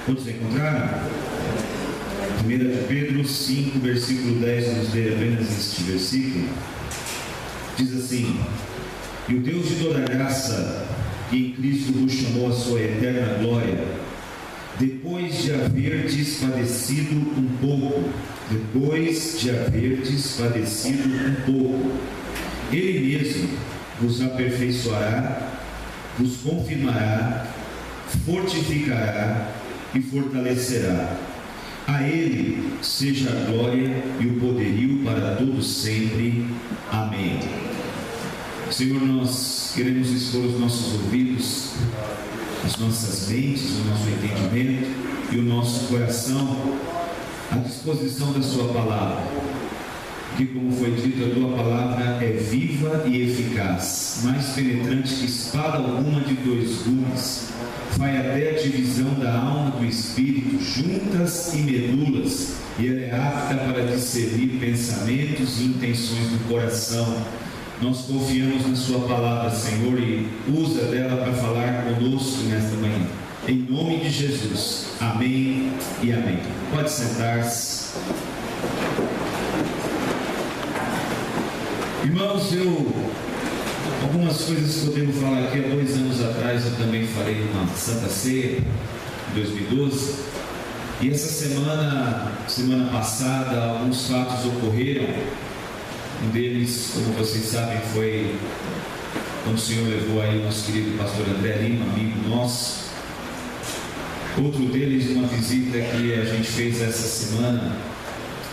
Todos encontraram? 1 de Pedro 5, versículo 10, vamos ler apenas este versículo. Diz assim: e o Deus de toda graça, que em Cristo vos chamou à sua eterna glória, depois de haverdes padecido um pouco, Ele mesmo vos aperfeiçoará, vos confirmará, fortificará e fortalecerá. A Ele seja a glória e o poderio para todos sempre. Amém. Senhor, nós queremos expor os nossos ouvidos, as nossas mentes, o nosso entendimento e o nosso coração à disposição da Sua palavra, que, como foi dito, a Tua palavra é viva e eficaz, mais penetrante que espada alguma de dois gumes, vai até a divisão da alma do espírito, juntas e medulas, e ela é apta para discernir pensamentos e intenções do coração. Nós confiamos na Sua palavra, Senhor, e usa dela para falar conosco nesta manhã. Em nome de Jesus. Amém e amém. Pode sentar-se. Irmãos, algumas coisas que eu devo falar aqui. Há 2 anos atrás eu também falei numa Santa Ceia, em 2012. E essa semana passada, alguns fatos ocorreram. Um deles, como vocês sabem, foi quando o Senhor levou aí o nosso querido pastor André Lima, amigo nosso. Outro deles, uma visita que a gente fez essa semana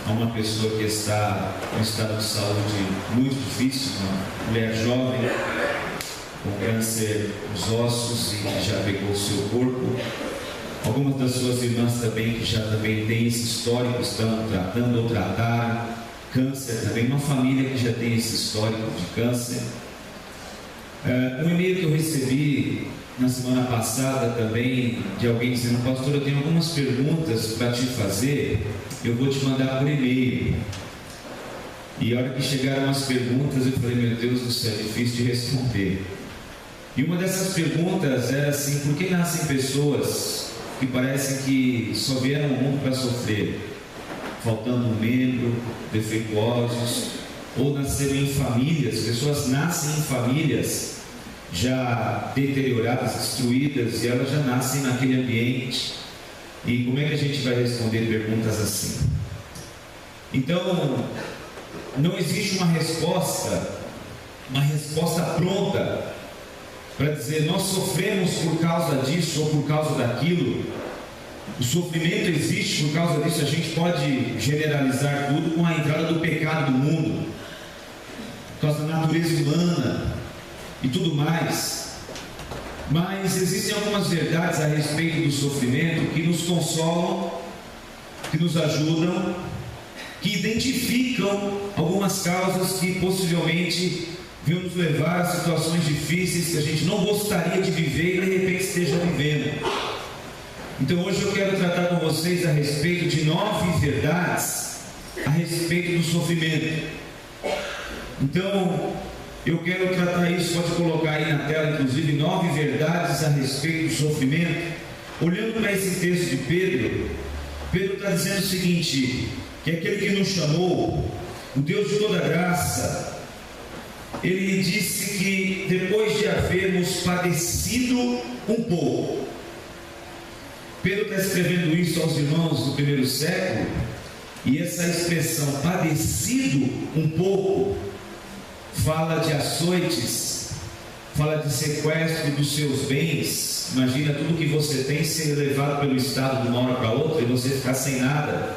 a uma pessoa que está em estado de saúde muito difícil, uma mulher jovem, com câncer nos ossos e que já pegou o seu corpo. Algumas das suas irmãs também, que já também têm esse histórico, estão tratando ou trataram. Câncer também, uma família que já tem esse histórico de câncer. Um e-mail que eu recebi na semana passada também, de alguém dizendo: pastor, eu tenho algumas perguntas para te fazer, eu vou te mandar por e-mail. E a hora que chegaram as perguntas, eu falei: meu Deus do céu, é difícil de responder. E uma dessas perguntas era assim: por que nascem pessoas que parecem que só vieram ao mundo para sofrer? Faltando um membro, defeituosos, ou nasceram em famílias, pessoas nascem em famílias já deterioradas, destruídas, e elas já nascem naquele ambiente. E como é que a gente vai responder perguntas assim? Então, não existe uma resposta pronta para dizer: nós sofremos por causa disso ou por causa daquilo. O sofrimento existe por causa disso. A gente pode generalizar tudo com a entrada do pecado no mundo, por causa da natureza humana e tudo mais. Mas existem algumas verdades a respeito do sofrimento que nos consolam, que nos ajudam, que identificam algumas causas que possivelmente vão nos levar a situações difíceis que a gente não gostaria de viver e de repente esteja vivendo. Então hoje eu quero tratar com vocês a respeito de 9 verdades a respeito do sofrimento. Então eu quero tratar isso, pode colocar aí na tela inclusive, 9 verdades a respeito do sofrimento. Olhando para esse texto de Pedro está dizendo o seguinte: que aquele que nos chamou, o Deus de toda graça, Ele disse que depois de havermos padecido um pouco. Pedro está escrevendo isso aos irmãos do primeiro século, e essa expressão padecido um pouco fala de açoites, fala de sequestro dos seus bens. Imagina tudo que você tem ser levado pelo Estado de uma hora para outra e você ficar sem nada.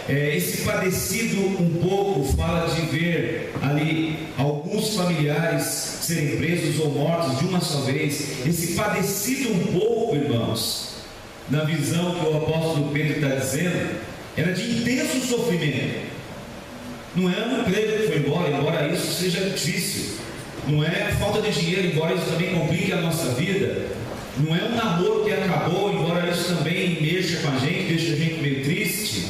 Esse padecido um pouco fala de ver ali alguns familiares serem presos ou mortos de uma só vez. Esse padecido um pouco, irmãos, na visão que o apóstolo Pedro está dizendo, era de intenso sofrimento. Não é um emprego que foi embora isso seja difícil. Não é a falta de dinheiro, embora isso também complique a nossa vida. Não é um namoro que acabou, embora isso também mexa com a gente, deixa a gente meio triste.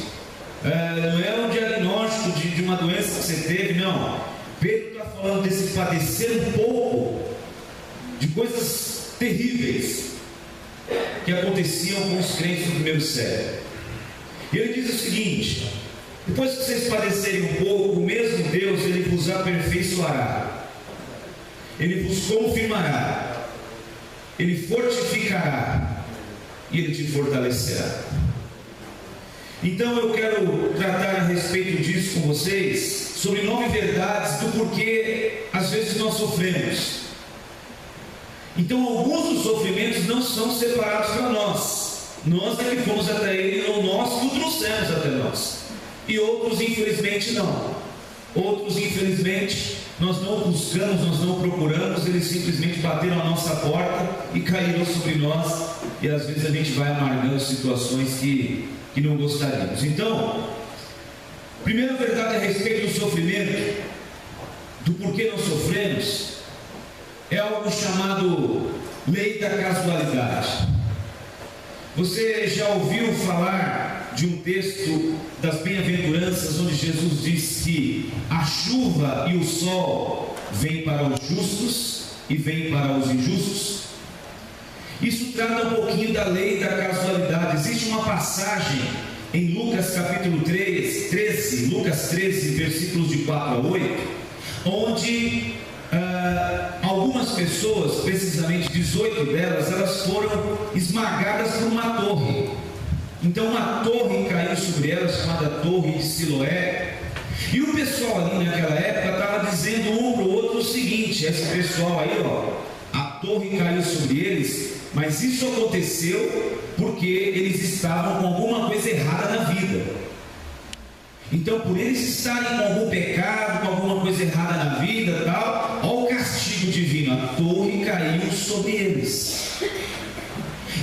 Não é um diagnóstico de uma doença que você teve, não. Pedro está falando desse padecer um pouco de coisas terríveis, que aconteciam com os crentes do primeiro século. E ele diz o seguinte: depois que vocês padecerem um pouco, o mesmo Deus, Ele vos aperfeiçoará, Ele vos confirmará, Ele fortificará e Ele te fortalecerá. Então eu quero tratar a respeito disso com vocês, sobre 9 verdades do porquê às vezes nós sofremos. Então alguns dos sofrimentos não são separados para nós é que fomos até Ele, ou nós que o trouxemos até nós. E outros infelizmente não. Outros infelizmente nós não buscamos, nós não procuramos, eles simplesmente bateram a nossa porta e caíram sobre nós, e às vezes a gente vai amargando situações que não gostaríamos. Então, primeira verdade a respeito do sofrimento, do porquê nós sofremos, é algo chamado lei da casualidade. Você já ouviu falar de um texto das bem-aventuranças, onde Jesus diz que a chuva e o sol vêm para os justos e vêm para os injustos? Isso trata um pouquinho da lei da casualidade. Existe uma passagem em Lucas capítulo 13, Lucas 13, versículos de 4 a 8, onde algumas pessoas, precisamente 18 delas, elas foram esmagadas por uma torre. Então uma torre caiu sobre elas, chamada Torre de Siloé. E o pessoal ali naquela época estava dizendo um para o outro o seguinte: esse pessoal aí, a torre caiu sobre eles, mas isso aconteceu porque eles estavam com alguma coisa errada na vida. Então, por eles estarem com algum pecado, com alguma coisa errada na vida, tal, olha o castigo divino, a torre caiu sobre eles.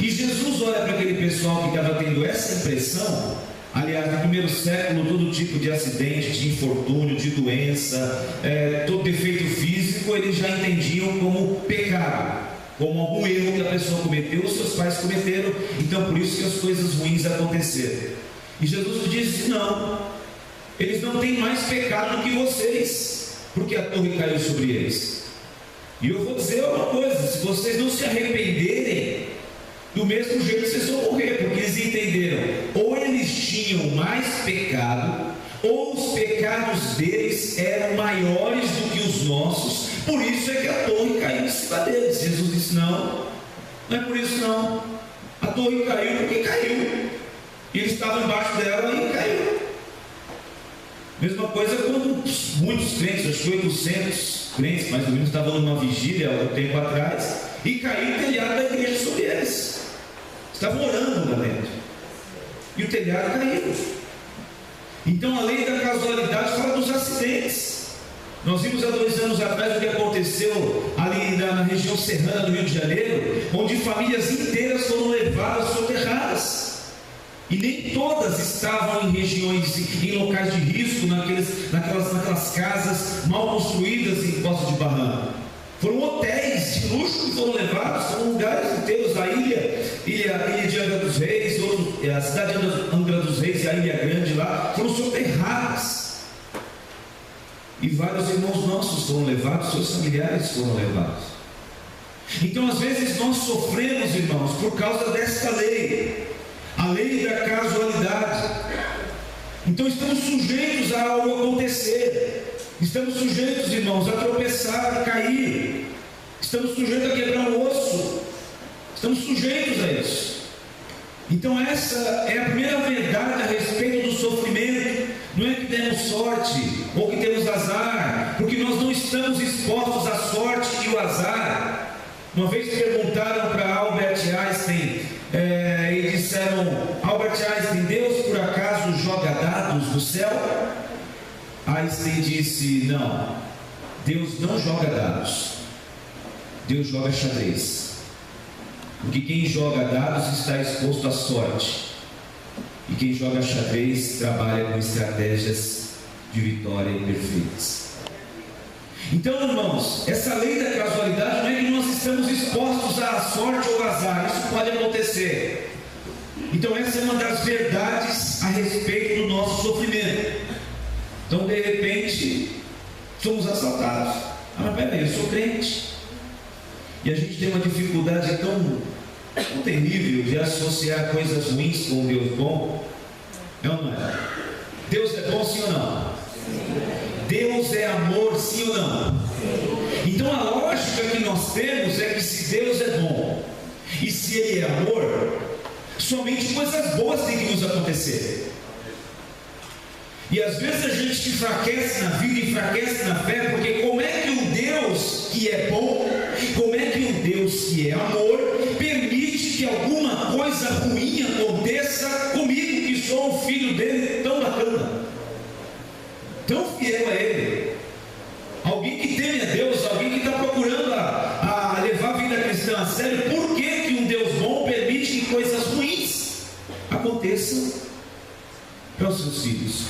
E Jesus olha para aquele pessoal que estava tendo essa impressão. Aliás, no primeiro século, todo tipo de acidente, de infortúnio, de doença, todo defeito físico, eles já entendiam como pecado, como algum erro que a pessoa cometeu, os seus pais cometeram, então por isso que as coisas ruins aconteceram. E Jesus disse: não, eles não têm mais pecado do que vocês, porque a torre caiu sobre eles. E eu vou dizer uma coisa: se vocês não se arrependerem, do mesmo jeito vocês vão morrer, porque eles entenderam, ou eles tinham mais pecado, ou os pecados deles eram maiores do que os nossos, por isso é que a torre caiu em cima deles. Jesus disse: não é por isso não, a torre caiu porque caiu, e eles estavam embaixo dela e caiu. Mesma coisa quando muitos crentes, acho que 800 crentes mais ou menos, estavam numa vigília há um tempo atrás, e caiu o telhado da igreja sobre eles. Estavam orando lá dentro, e o telhado caiu. Então a lei da casualidade fala dos acidentes. Nós vimos há 2 anos atrás o que aconteceu ali na região serrana do Rio de Janeiro, onde famílias inteiras foram levadas soterradas. E nem todas estavam em regiões, em locais de risco, naquelas casas mal construídas em costa de barranco. Foram hotéis de luxo que foram levados, foram lugares inteiros. A ilha de Angra dos Reis, a cidade de Angra dos Reis e a Ilha Grande lá, foram soterradas. E vários irmãos nossos foram levados, seus familiares foram levados. Então às vezes nós sofremos, irmãos, por causa desta lei, a lei da casualidade. Então estamos sujeitos a algo acontecer. Estamos sujeitos, irmãos, a tropeçar, a cair. Estamos sujeitos a quebrar um osso. Estamos sujeitos a isso. Então essa é a primeira verdade a respeito do sofrimento. Não é que temos sorte ou que temos azar, porque nós não estamos expostos à sorte e ao azar. Uma vez perguntaram para Albert Einstein, e disseram: Albert Einstein, Deus por acaso joga dados do céu? Einstein disse: não, Deus não joga dados, Deus joga xadrez, porque quem joga dados está exposto à sorte, e quem joga xadrez trabalha com estratégias de vitória perfeitas. Então, irmãos, essa lei da casualidade não é que nós estamos expostos à sorte ou ao azar, isso pode acontecer. Então essa é uma das verdades a respeito do nosso sofrimento. Então, de repente, somos assaltados. Mas peraí, eu sou crente. E a gente tem uma dificuldade tão terrível de associar coisas ruins com um Deus bom. É ou não é? Deus é bom, sim ou não? Deus é amor, sim ou não? Então a lógica que nós temos é que se Deus é bom e se Ele é amor, somente coisas boas têm que nos acontecer. E às vezes a gente enfraquece na vida, enfraquece na fé, porque como é que um Deus que é bom, como é que um Deus que é amor, permite que alguma coisa ruim aconteça comigo, que sou um filho dele tão bacana, tão fiel a Ele, alguém que teme a Deus, alguém que está procurando a levar a vida cristã a sério? Por que um Deus bom permite que coisas ruins aconteçam para os seus filhos?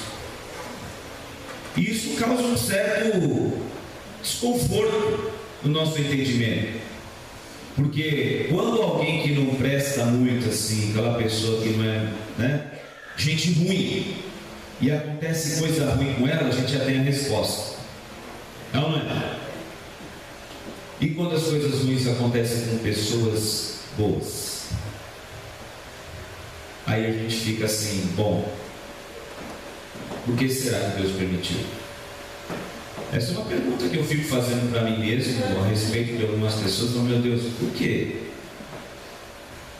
E isso causa um certo desconforto no nosso entendimento, porque quando alguém que não presta muito assim, aquela pessoa que não é, né, gente ruim, e acontece coisa ruim com ela, a gente já tem a resposta. Não é? E quando as coisas ruins acontecem com pessoas boas, aí a gente fica assim, bom, por que será que Deus permitiu? Essa é uma pergunta que eu fico fazendo para mim mesmo a respeito de algumas pessoas. Oh, meu Deus, por quê?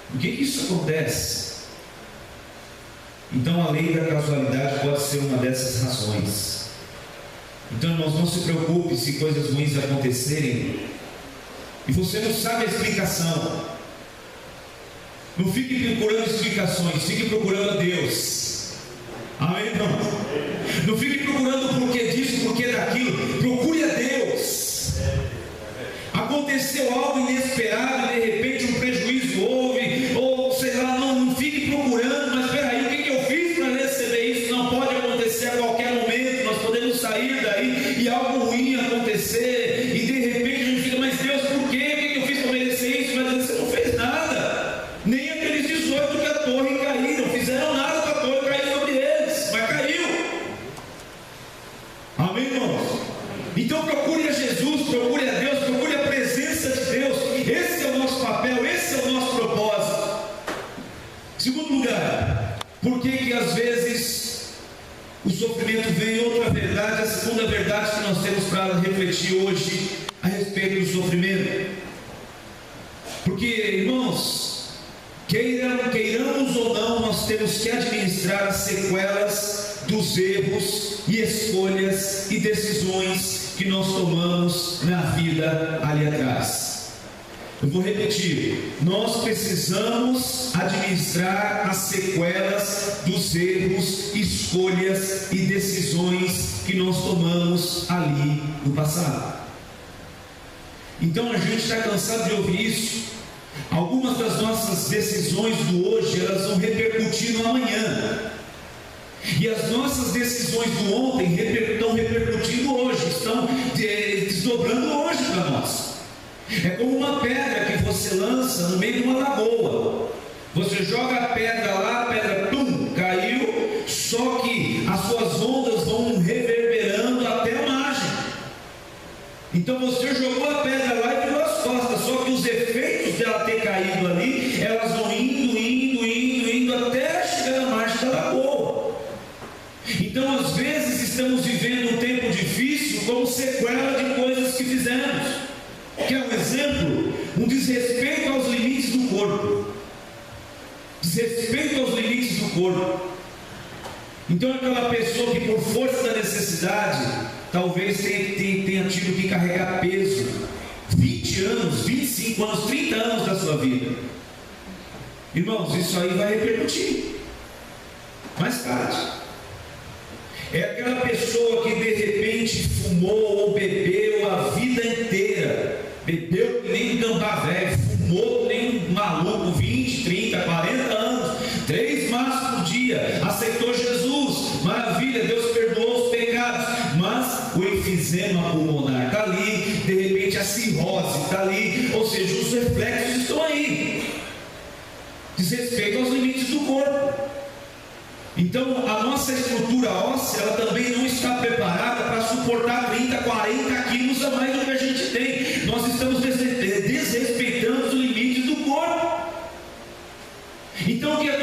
Por que isso acontece? Então a lei da causalidade pode ser uma dessas razões. Então, irmãos, não se preocupe se coisas ruins acontecerem e você não sabe a explicação. Não fique procurando explicações, fique procurando a Deus. Amém, irmão? Não fique procurando o porquê disso, o porquê daquilo. Procure a Deus. Aconteceu algo inesperado e de repente um prejuízo houve, ou sei lá, não fique procurando, mas peraí, o que eu fiz para receber isso? Não pode acontecer a qualquer momento. Nós podemos sair daí e algo ruim acontecer, e de repente a gente fica, mas Deus, por quê? O que eu fiz para merecer isso? Mas você não fez nada. Nem aqueles 18 que a torre caíram, fizeram nada para a torre cair sobre eles, mas caiu. Amém, irmãos? Então procure a Jesus, procure a Deus, procure a presença de Deus. Esse é o nosso papel, esse é o nosso propósito. Segundo lugar, por que às vezes o sofrimento vem? Outra verdade, a segunda verdade que nós temos para refletir hoje a respeito do sofrimento. Porque, irmãos, queiramos ou não, nós temos que administrar as sequelas dos erros e escolhas e decisões que nós tomamos na vida ali atrás. Eu vou repetir: nós precisamos administrar as sequelas dos erros, escolhas e decisões que nós tomamos ali no passado. Então a gente está cansado de ouvir isso. Algumas das nossas decisões do hoje, elas vão repercutir no amanhã. E as nossas decisões do ontem estão repercutindo hoje, estão desdobrando hoje para nós. É como uma pedra que você lança no meio de uma lagoa. Você joga a pedra lá, a pedra pum, caiu, só que as suas ondas vão reverberando até a margem. Então você jogou a pedra lá e virou as costas, só que os efeitos dela ter caído ali, elas vão indo até chegar na margem da lagoa. Então às vezes estamos vivendo um tempo difícil como sequela de coisas que fizemos. Quer um exemplo? Um desrespeito aos limites do corpo. Desrespeito aos limites do corpo. Então aquela pessoa que por força da necessidade talvez tenha tido que carregar peso 20 anos, 25 anos, 30 anos da sua vida. Irmãos, isso aí vai repercutir mais tarde. É aquela pessoa que de repente fumou ou bebeu a vida inteira, bebeu que nem um gambá velho, fumou que nem um maluco, 20, 30, 40 anos, 3 maços por dia, aceitou Jesus, maravilha, Deus perdoou os pecados, mas o enfisema pulmonar está ali, de repente a cirrose está ali, ou seja, os reflexos estão aí. Desrespeito aos limites do corpo. Então a nossa estrutura óssea, ela também não está preparada para suportar 30, 40 quilos a mais do que a gente tem. Nós estamos desrespeitando os limites do corpo.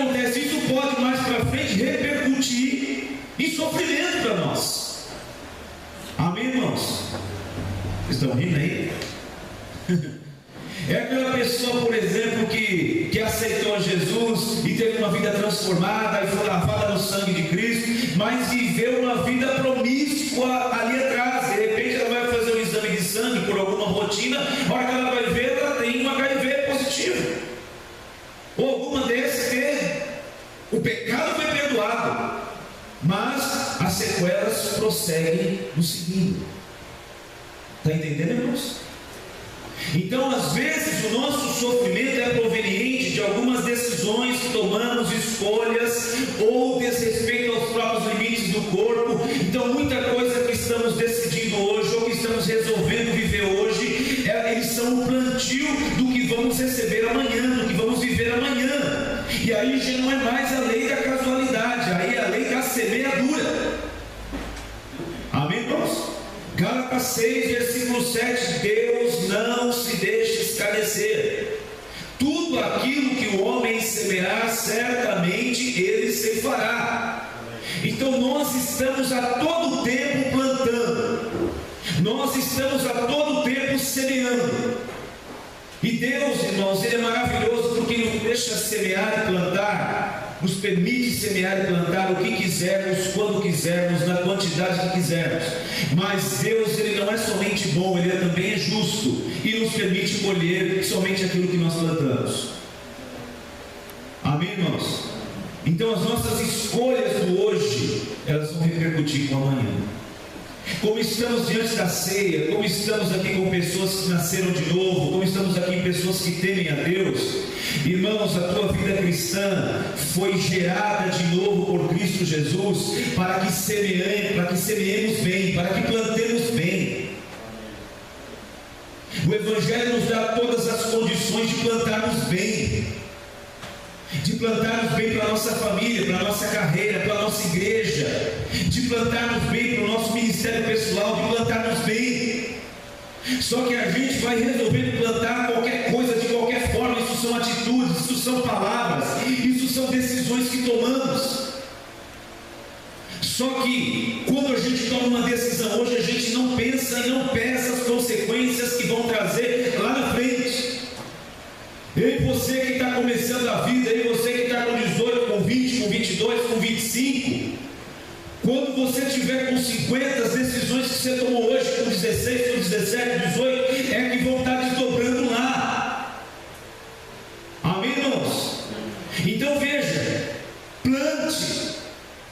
acontece? Isso pode mais para frente repercutir em sofrimento para nós. Amém, irmãos? Vocês estão rindo aí? É aquela pessoa, por exemplo, que aceitou Jesus e teve uma vida transformada e foi lavada no sangue de Cristo, mas viveu uma vida promíscua ali atrás. De repente ela vai fazer um exame de sangue por alguma rotina, a hora que ela vai ver, ela tem um HIV positivo, ou alguma dessas que o pecado foi perdoado, mas as sequelas prosseguem no seguindo. Está entendendo, irmãos? Então, às vezes, o nosso sofrimento é proveniente de algumas decisões que tomamos, escolhas, ou desrespeito aos próprios limites do corpo. Então, muita coisa que estamos decidindo hoje, ou que estamos resolvendo viver hoje, eles são o plantio do que vamos receber amanhã, do que vamos viver amanhã. E aí já não é mais a lei da casualidade, aí é a lei da semeadura. Amém, irmãos? Gálatas 6, versículo 7: Deus não se deixa escarnecer. Tudo aquilo que o homem semear, certamente ele ceifará. Então nós estamos a todo tempo plantando, nós estamos a todo tempo semeando. E Deus, irmãos, Ele é maravilhoso, porque Ele nos deixa semear e plantar, nos permite semear e plantar o que quisermos, quando quisermos, na quantidade que quisermos. Mas Deus, Ele não é somente bom, Ele também é justo e nos permite colher somente aquilo que nós plantamos. Amém, irmãos? Então as nossas escolhas do hoje, elas vão repercutir com o amanhã. Como estamos diante da ceia, como estamos aqui com pessoas que nasceram de novo, como estamos aqui com pessoas que temem a Deus, irmãos, a tua vida cristã foi gerada de novo por Cristo Jesus, para que semeemos bem, para que plantemos bem. O Evangelho nos dá todas as condições de plantarmos bem, de plantarmos bem para a nossa família, para a nossa carreira, para a nossa igreja, de plantarmos bem para o nosso ministério pessoal, de plantarmos bem. Só que a gente vai resolvendo plantar qualquer coisa de qualquer forma. Isso são atitudes, isso são palavras, isso são decisões que tomamos. Só que quando a gente toma uma decisão hoje, a gente não pensa e não pesa as consequências que vão trazer lá na frente. Ei, você que está começando a vida, ei, você que está com 18, com 20, com 22, com 25, quando você tiver com 50, as decisões que você tomou hoje, com 16, com 17, 18, é que vão estar desdobrando lá. Amém, irmãos? Então veja, plante.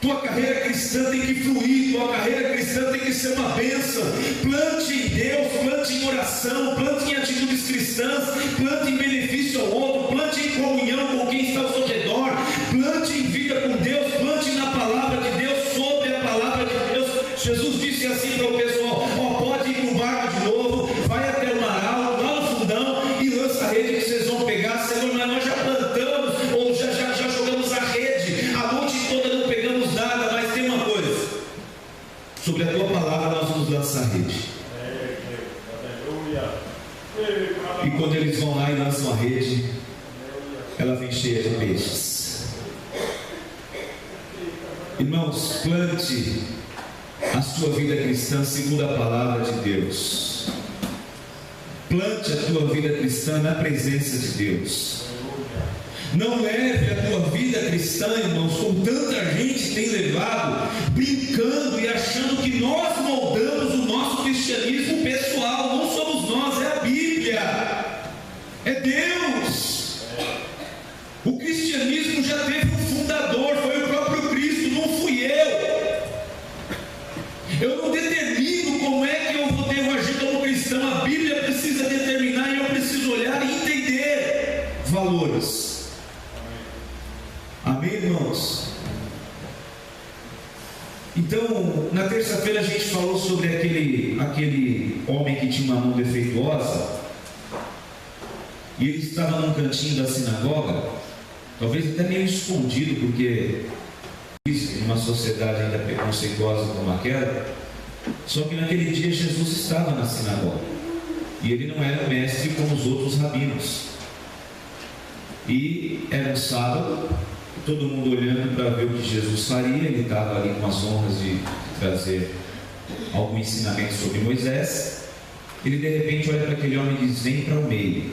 Tua carreira cristã tem que fluir, tua carreira cristã tem que ser uma bênção. Plante em Deus, plante em oração, plante em atitudes cristãs, plante em benefício ao outro, plante em comunhão com quem está ao seu redor, plante em vida com Deus, plante na palavra de Deus, sobre a palavra de Deus. Jesus disse assim para o pessoal: pode ir para o barco de novo, vai até o maral, lá no fundão e lança a rede que vocês vão pegar. Senhor, mas nós já plantamos, ou já jogamos a rede, a noite toda não pegamos nada. Mas tem uma coisa: sobre a tua palavra nós vamos lançar a rede. E quando eles vão lá e lançam a rede, ela vem cheia de peixes. Irmãos, plante a sua vida cristã segundo a palavra de Deus. Plante a tua vida cristã na presença de Deus. Não leve a tua vida cristã, irmãos, como tanta gente tem levado, brincando e achando que nós moldamos o nosso cristianismo pessoal. Não somos nós, é a Bíblia, é Deus. O cristianismo já teve um fundador, foi o próprio Cristo, não fui eu. Eu não determino como é que eu devo agir como cristão. A Bíblia precisa determinar e eu preciso olhar e entender valores. Amém, irmãos? Então, na terça-feira a gente falou sobre aquele homem que tinha uma mão defeituosa, e ele estava num cantinho da sinagoga, talvez até meio escondido, porque em uma sociedade ainda preconceituosa como aquela. Só que naquele dia Jesus estava na sinagoga, e ele não era mestre como os outros rabinos, e era um sábado, todo mundo olhando para ver o que Jesus faria. Ele estava ali com as honras de trazer algum ensinamento sobre Moisés. Ele de repente olha para aquele homem e diz: vem para o meio.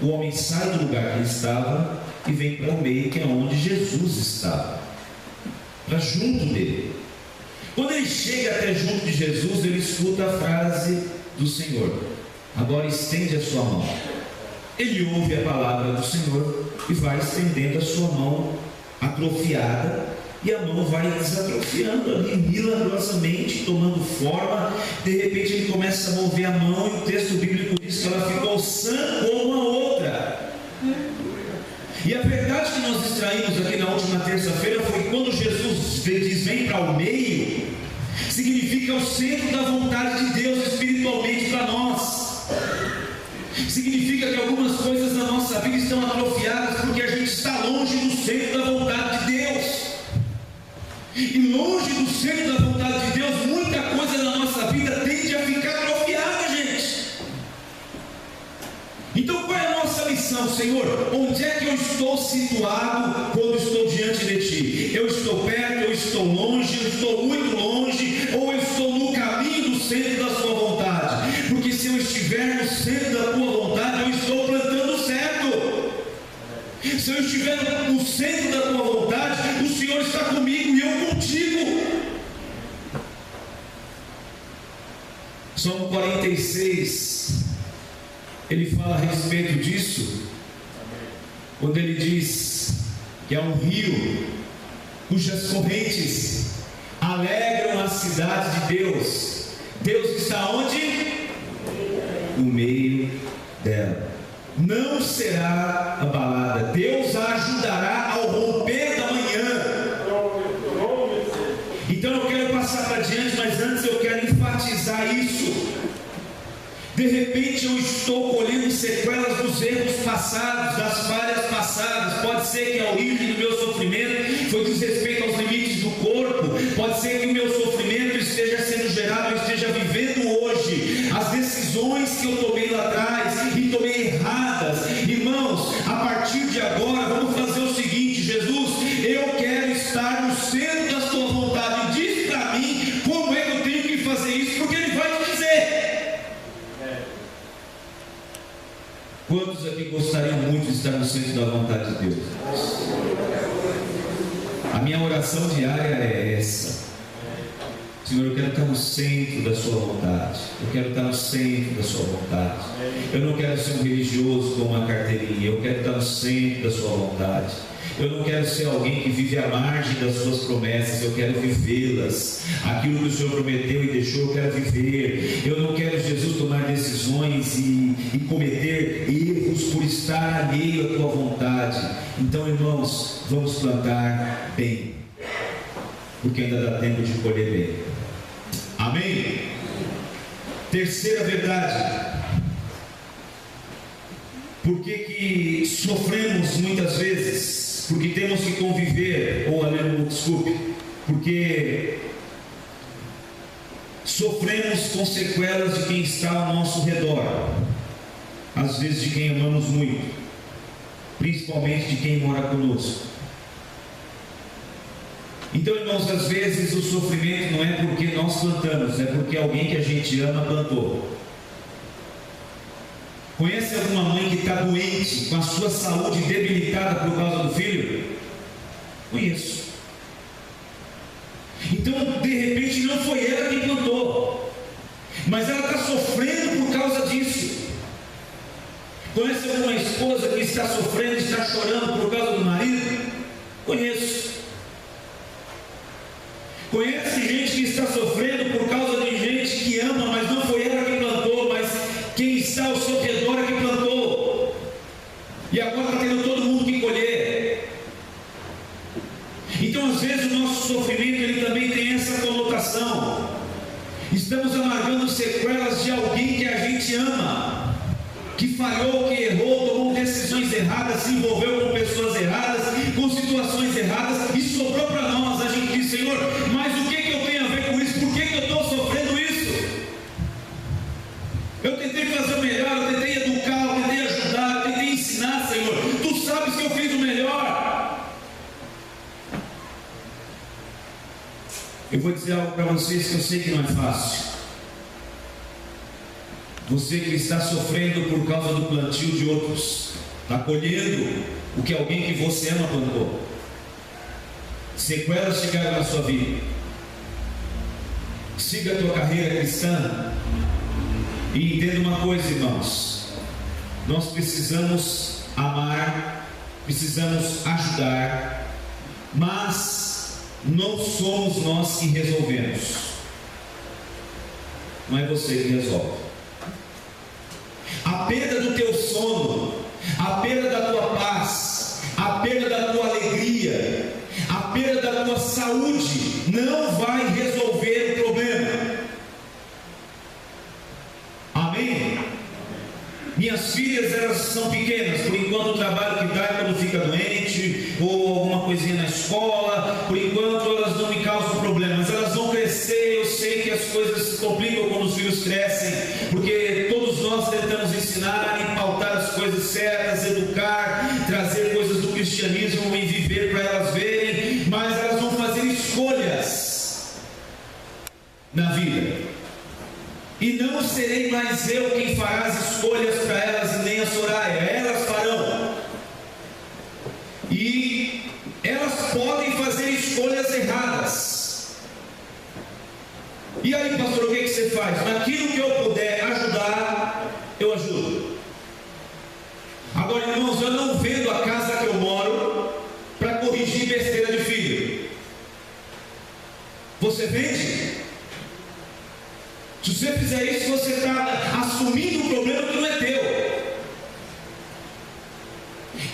O homem sai do lugar que ele estava e vem para o meio, que é onde Jesus estava, para junto dele. Quando ele chega até junto de Jesus, ele escuta a frase do Senhor: agora estende a sua mão. Ele ouve a palavra do Senhor e vai estendendo a sua mão atrofiada, e a mão vai desatrofiando ali milagrosamente, tomando forma. De repente ele começa a mover a mão e o texto bíblico diz que ela ficou sã como a outra. E a verdade que nós extraímos aqui na última terça-feira foi que quando Jesus diz vem para o meio, significa o centro da vontade de Deus espiritualmente para nós. Significa que algumas coisas na nossa vida estão atrofiadas porque a gente está longe do centro da vontade de Deus. E longe do centro da vontade de Deus, muita coisa na nossa vida tende a ficar atrofiada, gente. Então qual é a nossa missão, Senhor? Onde é que eu estou situado quando estou diante de Ti? Eu estou perto, eu estou longe, eu estou muito longe, ou eu estou no caminho do centro da Sua vontade? Porque se eu estiver no centro da Tua vontade, eu estou plantando certo. Se eu estiver no centro da Tua vontade, o Senhor está comigo e eu contigo. Salmo 46, ele fala a respeito disso, quando ele diz que é um rio cujas correntes alegram a cidade de Deus. Deus está onde? No meio dela. Não será abalada. Deus a ajudará ao romper da manhã. Então eu quero passar para diante, mas antes eu quero enfatizar isso. De repente eu estou colhendo sequelas dos erros passados, das falhas passadas. Pode ser que a origem do meu sofrimento foi desrespeito aos limites do corpo. Pode ser que o meu sofrimento esteja sendo gerado, eu esteja vivendo hoje as decisões que eu tomei lá atrás e tomei erradas. Irmãos, a partir de agora vamos fazer o seguinte: Jesus, eu quero estar no centro da Sua vontade. Diz para mim como é que eu tenho que fazer isso, porque Ele vai te dizer. Quantos aqui gostariam muito de estar no centro da vontade de Deus? A minha oração diária é essa: Senhor, eu quero estar no centro da Sua vontade. Eu quero estar no centro da Sua vontade. Eu não quero ser um religioso com uma carteirinha. Eu quero estar no centro da Sua vontade. Eu não quero ser alguém que vive à margem das Suas promessas. Eu quero vivê-las. Aquilo que o Senhor prometeu e deixou, eu quero viver. Eu não quero, Jesus, tomar decisões e cometer erros por estar alheio à Tua vontade. Então, irmãos, vamos plantar bem, porque ainda dá tempo de colher bem. Amém? Terceira verdade: por que sofremos muitas vezes? Porque temos que conviver, porque sofremos com sequelas de quem está ao nosso redor, às vezes de quem amamos muito, principalmente de quem mora conosco. Então, irmãos, às vezes o sofrimento não é porque nós plantamos, é porque alguém que a gente ama plantou. Conhece alguma mãe que está doente, com a sua saúde debilitada por causa do filho? Conheço. Então, de repente, não foi ela que plantou, mas ela está sofrendo por causa disso. Conhece alguma esposa que está sofrendo, está chorando por causa do marido? Conheço. Conhece gente que está sofrendo por causa de gente que ama, mas não foi ela que plantou, mas quem está ao seu redor é que plantou. E agora está tendo todo mundo que colher. Então, às vezes, o nosso sofrimento ele também tem essa conotação. Estamos amargando sequelas de alguém que a gente ama, que falhou, que errou, tomou decisões erradas, se envolveu com pessoas erradas, com situações erradas, e sobrou para nós. A gente diz: Senhor, mas o que eu tenho a ver com isso? Por que eu estou sofrendo isso? Eu tentei fazer o melhor, eu tentei educar, eu tentei ajudar, eu tentei ensinar, Senhor. Tu sabes que eu fiz o melhor. Eu vou dizer algo para vocês que eu sei que não é fácil. Você que está sofrendo por causa do plantio de outros, está colhendo o que alguém que você ama plantou. Sequelas chegaram na sua vida. Siga a tua carreira cristã e entenda uma coisa, irmãos: nós precisamos amar, precisamos ajudar, mas não somos nós que resolvemos. Não é você que resolve. A perda do teu sono, a perda da tua paz, a perda da tua alegria, a perda da tua saúde não vai resolver o problema. Amém? Minhas filhas, elas são pequenas, por enquanto o trabalho que dá é quando fica doente, ou alguma coisinha na escola, por enquanto elas não me causam problemas, elas vão crescer. Eu sei que as coisas se complicam quando os filhos crescem, porque todos nós tentamos ensinar e pautar as coisas certas, educar, trazer coisas do cristianismo e viver para elas verem, mas elas vão fazer escolhas na vida. E não serei mais eu quem fará as escolhas para elas, e nem a Soraya, elas farão. E elas podem fazer escolhas erradas. E aí, pastor, o que você faz? Naquilo que eu puder ajudar, eu ajudo. Agora, irmãos, eu não vendo a casa que eu moro para corrigir besteira de filho. Você vende? Se você fizer isso, você está assumindo um problema que não é teu.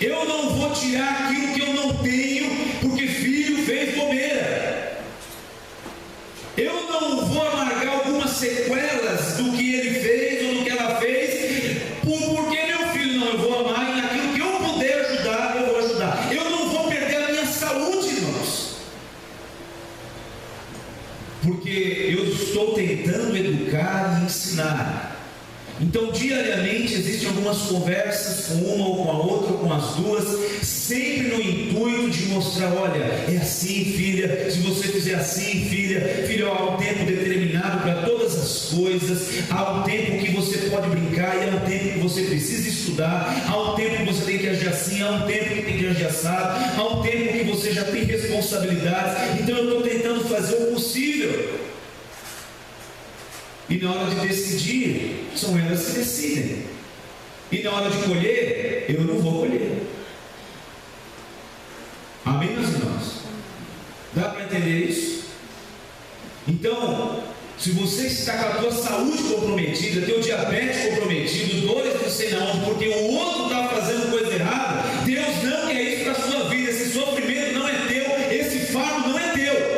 Eu não vou tirar aquilo que eu não tenho, porque filho fez bobeira. Eu não vou amargar algumas sequelas do que ele fez ou do que ela fez, porque meu filho não, eu vou amar, e naquilo que eu puder ajudar, eu vou ajudar. Eu não vou perder a minha saúde, irmãos, porque eu estou tentando educar e ensinar. Então, diariamente existem algumas conversas com uma ou com a outra, ou com as duas, sempre no intuito de mostrar: olha, é assim, filha, se você fizer assim, filha, há um tempo determinado para todas as coisas, há um tempo que você pode brincar, e há um tempo que você precisa estudar, há um tempo que você tem que agir assim, há um tempo que tem que agir assado, há um tempo que você já tem responsabilidades. Então eu estou tentando fazer o possível. E na hora de decidir, são elas que decidem. E na hora de colher, eu não vou colher. Amém, meus irmãos? Dá para entender isso? Então, se você está com a tua saúde comprometida, teu diabetes comprometido, dores não sei na onde, porque o outro está fazendo coisa errada, Deus não quer isso para a sua vida. Esse sofrimento não é teu, esse fardo não é teu.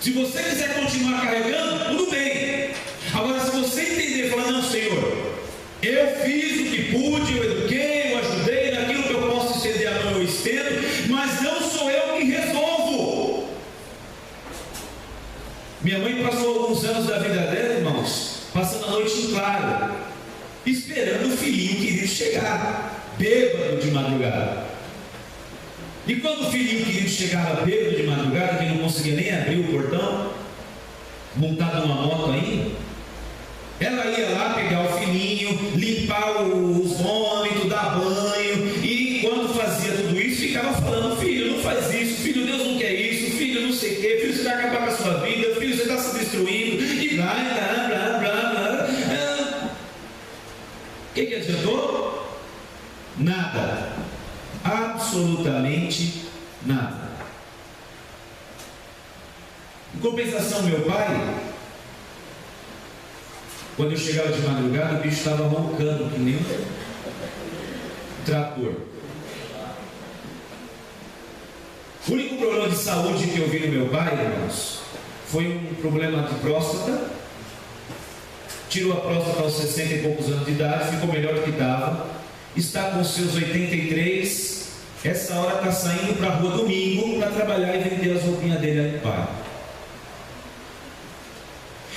Se você quiser continuar carregando, tudo bem. Agora, se você entender e falar: não, Senhor, eu fiz o que pude, eu eduquei, eu ajudei, naquilo que eu posso estender a mão eu estendo, mas não sou eu que resolvo. Minha mãe passou alguns anos da vida dela, irmãos, passando a noite em claro, esperando o filhinho querido chegar, bêbado de madrugada. E quando o filhinho querido chegava bêbado de madrugada, que não conseguia nem abrir o portão, montado numa moto ainda, ela ia lá pegar o filhinho, limpar os vômitos, dar banho, e quando fazia tudo isso, ficava falando: filho, não faz isso, filho, Deus não quer isso, filho, não sei o que, filho, você vai acabar com a sua vida, filho, você está se destruindo, e blá, blá, blá, blá, blá. O que adiantou? Nada. Absolutamente nada. Em compensação, meu pai, quando eu chegava de madrugada, o bicho estava roncando que nem um trator. O único problema de saúde que eu vi no meu pai, irmãos, foi um problema de próstata. Tirou a próstata aos 60 e poucos anos de idade, ficou melhor do que estava. Está com seus 83, essa hora está saindo para a rua domingo para trabalhar e vender as roupinhas dele ali, pai.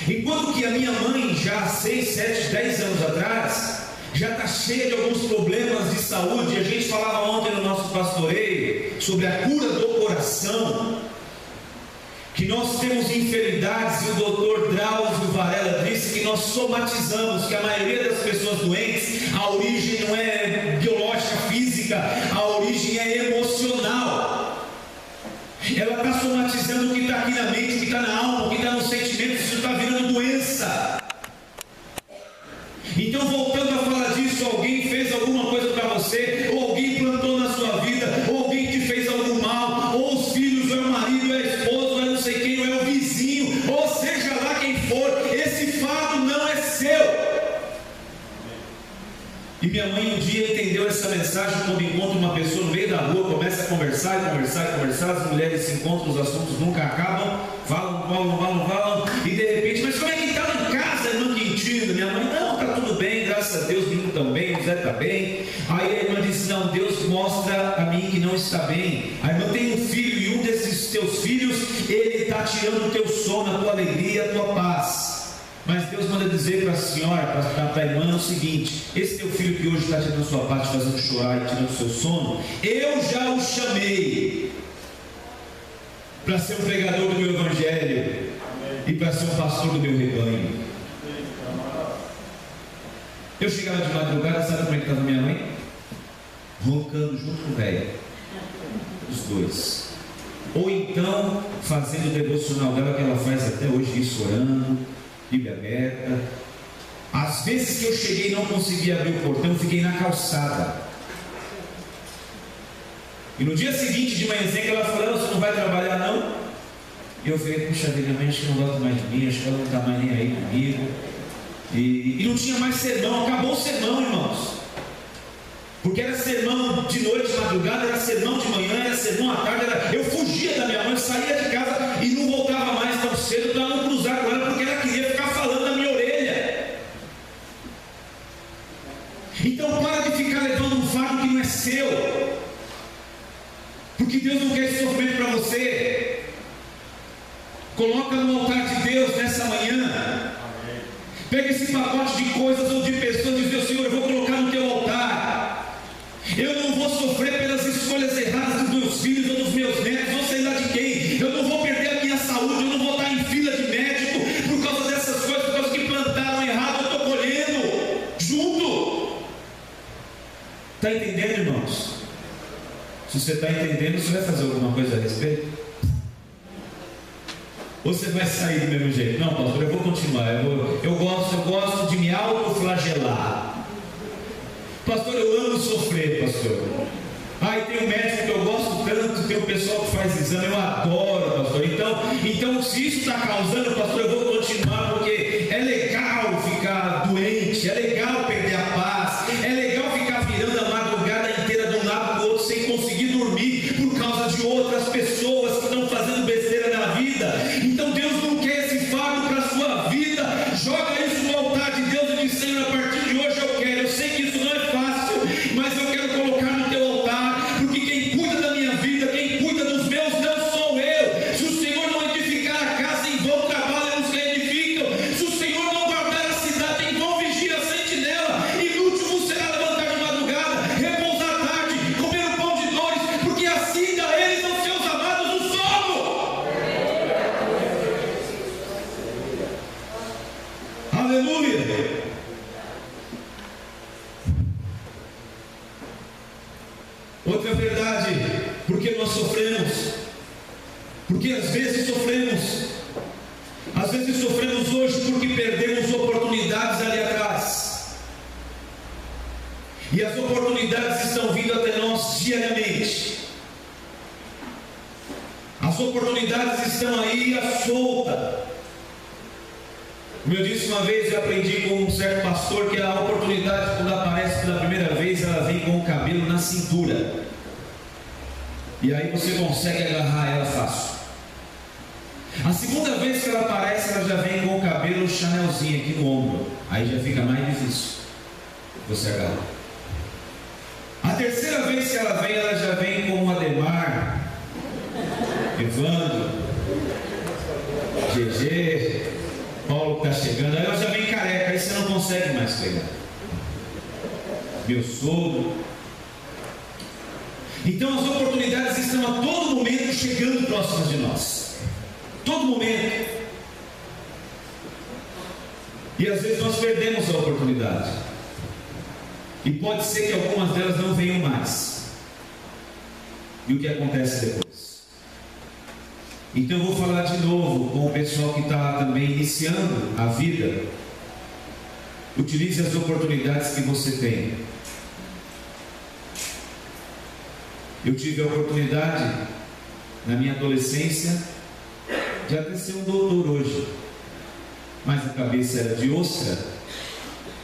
Enquanto que a minha mãe, já há 6, 7, 10 anos atrás, já está cheia de alguns problemas de saúde. A gente falava ontem no nosso pastoreio sobre a cura do coração. nós temos enfermidades, e o doutor Drauzio Varela disse que nós somatizamos, que a maioria das pessoas doentes, a origem não é biológica, física, a origem é emocional. Ela está somatizando o que está aqui na mente, o que está na alma, o que está nos sentimentos, isso está virando doença. Então, voltando a falar disso, alguém fez alguma coisa para você, ou alguém plantou na sua vida, ou alguém te fez algum mal, ou os filhos, ou é o marido, ou é a esposa, ou é não sei quem, ou é o vizinho, ou seja lá quem for, esse fardo não é seu. E minha mãe um dia entendeu essa mensagem quando encontra uma pessoa no meio da rua, começa a conversar, as mulheres se encontram, os assuntos nunca acabam, falam, e de repente, mas como é que está em casa, irmã Quintino? Minha mãe, não, está tudo bem, graças a Deus, menino também, o Zé está bem. Aí a irmã disse, não, Deus mostra a mim que não está bem. A irmã tem um filho, e um desses teus filhos, ele está tirando o teu sono, a tua alegria, a tua paz. Mas Deus manda dizer para a senhora, para a irmã, o seguinte: esse teu filho que hoje está tirando a sua paz, fazendo chorar e tirando o seu sono, eu já o chamei para ser um pregador do meu evangelho e para ser um pastor do meu rebanho. Eu chegava de madrugada, sabe como é que estava minha mãe? Roncando junto com o velho, os dois. Ou então fazendo o devocional dela, que ela faz até hoje, isso, orando, Bíblia aberta. Às vezes que eu cheguei e não consegui abrir o portão, eu fiquei na calçada. E no dia seguinte de manhãzinha que ela falou, você não vai trabalhar não? E eu falei, puxa vida, minha mãe acho que não gosta mais de mim, acho que ela não está mais nem aí comigo. E não tinha mais sermão, acabou o sermão, irmãos. Porque era sermão de noite, de madrugada, era sermão de manhã, era sermão à tarde, eu fugia da minha mãe, saía de casa e não voltava mais tão cedo para não cruzar com ela, porque ela queria ficar falando na minha orelha. Então para de ficar levando um fardo que não é seu, porque Deus não quer esse sofrimento para você. Coloca no altar de Deus nessa manhã. Pega esse pacote de coisas ou de pessoas e diz: Senhor, eu vou colocar no teu altar. Eu não vou sofrer pelas escolhas erradas dos meus filhos ou dos meus netos, ou sei lá de quem. Eu não vou perder a minha saúde, eu não vou estar em fila de médico por causa dessas coisas, por causa que plantaram errado, eu estou colhendo junto. Está entendendo, irmãos? Se você está entendendo, você vai fazer alguma coisa a respeito? Ou você vai sair do mesmo jeito? Não, pastor, eu vou continuar. Eu gosto de me autoflagelar. Pastor, eu amo sofrer, pastor. E tem um médico que eu gosto tanto, tem um pessoal que faz exame, eu adoro, pastor. Então se isso está causando, pastor, eu vou continuar, porque é legal ficar doente, é legal perder a paz, é legal ficar virando a madrugada inteira de um lado para o outro sem conseguir dormir por causa de outras pessoas que estão fazendo besteira na vida. Então Deus não quer esse fardo para a sua vida. Joga isso no altar de Deus e diz: Senhor, a partir de hoje eu quero. Eu sei que isso não é fácil, mas eu quero colocar no teu altar, porque quem cuida da minha vida, quem cuida dos meus, não sou eu. Se o Senhor não edificar a casa, em vão trabalham os que edificam. Se o Senhor não guardar a cidade, em vão vigia a sentinela. Inútil vos será levantar de madrugada, repousar à tarde, comer o pão de dores, porque assim dá eles aos seus amados o sono. Aleluia. Outra verdade, porque nós sofremos, porque às vezes sofremos hoje porque perdemos oportunidades ali atrás, e as oportunidades estão vindo até nós diariamente. As oportunidades estão aí à solta. Como eu disse uma vez, eu aprendi com um certo pastor que a oportunidade, quando aparece pela primeira vez, ela vem com o cabelo na cintura. E aí você consegue agarrar ela fácil. A segunda vez que ela aparece, ela já vem com o cabelo chanelzinho aqui no ombro. Aí já fica mais difícil você agarrar. A terceira vez que ela já vem com o Ademar, Evandro, GG, Paulo que está chegando. Aí ela já vem careca, aí você não consegue mais pegar. Meu sogro. Então as oportunidades estão a todo momento chegando próximas de nós. todo momento. E às vezes nós perdemos a oportunidade. E pode ser que algumas delas não venham mais. E o que acontece depois? Então eu vou falar de novo com o pessoal que está também iniciando a vida. Utilize as oportunidades que você tem. Eu tive a oportunidade, na minha adolescência, de até ser um doutor hoje. Mas a cabeça era de ostra.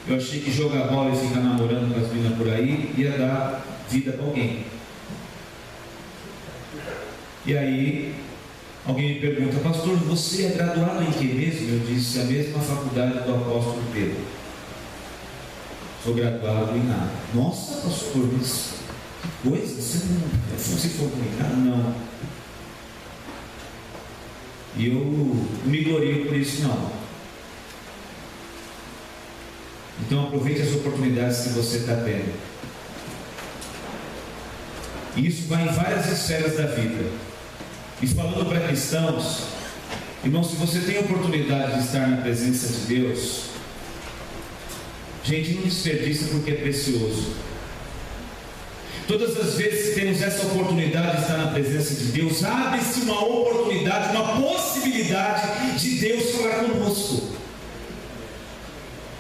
Eu achei que jogar bola e ficar namorando com as meninas por aí ia dar vida para alguém. E aí, alguém me pergunta: pastor, você é graduado em que mesmo? Eu disse: a mesma faculdade do apóstolo Pedro. Sou graduado em nada. Nossa, pastor, mas que coisa, você não se formou em nada? Não. E eu não me glorio por isso, não. Então aproveite as oportunidades que você está tendo. E isso vai em várias esferas da vida. E falando para cristãos, irmão, se você tem a oportunidade de estar na presença de Deus, gente, não desperdiça porque é precioso. Todas as vezes que temos essa oportunidade de estar na presença de Deus, abre-se uma oportunidade, uma possibilidade de Deus falar conosco.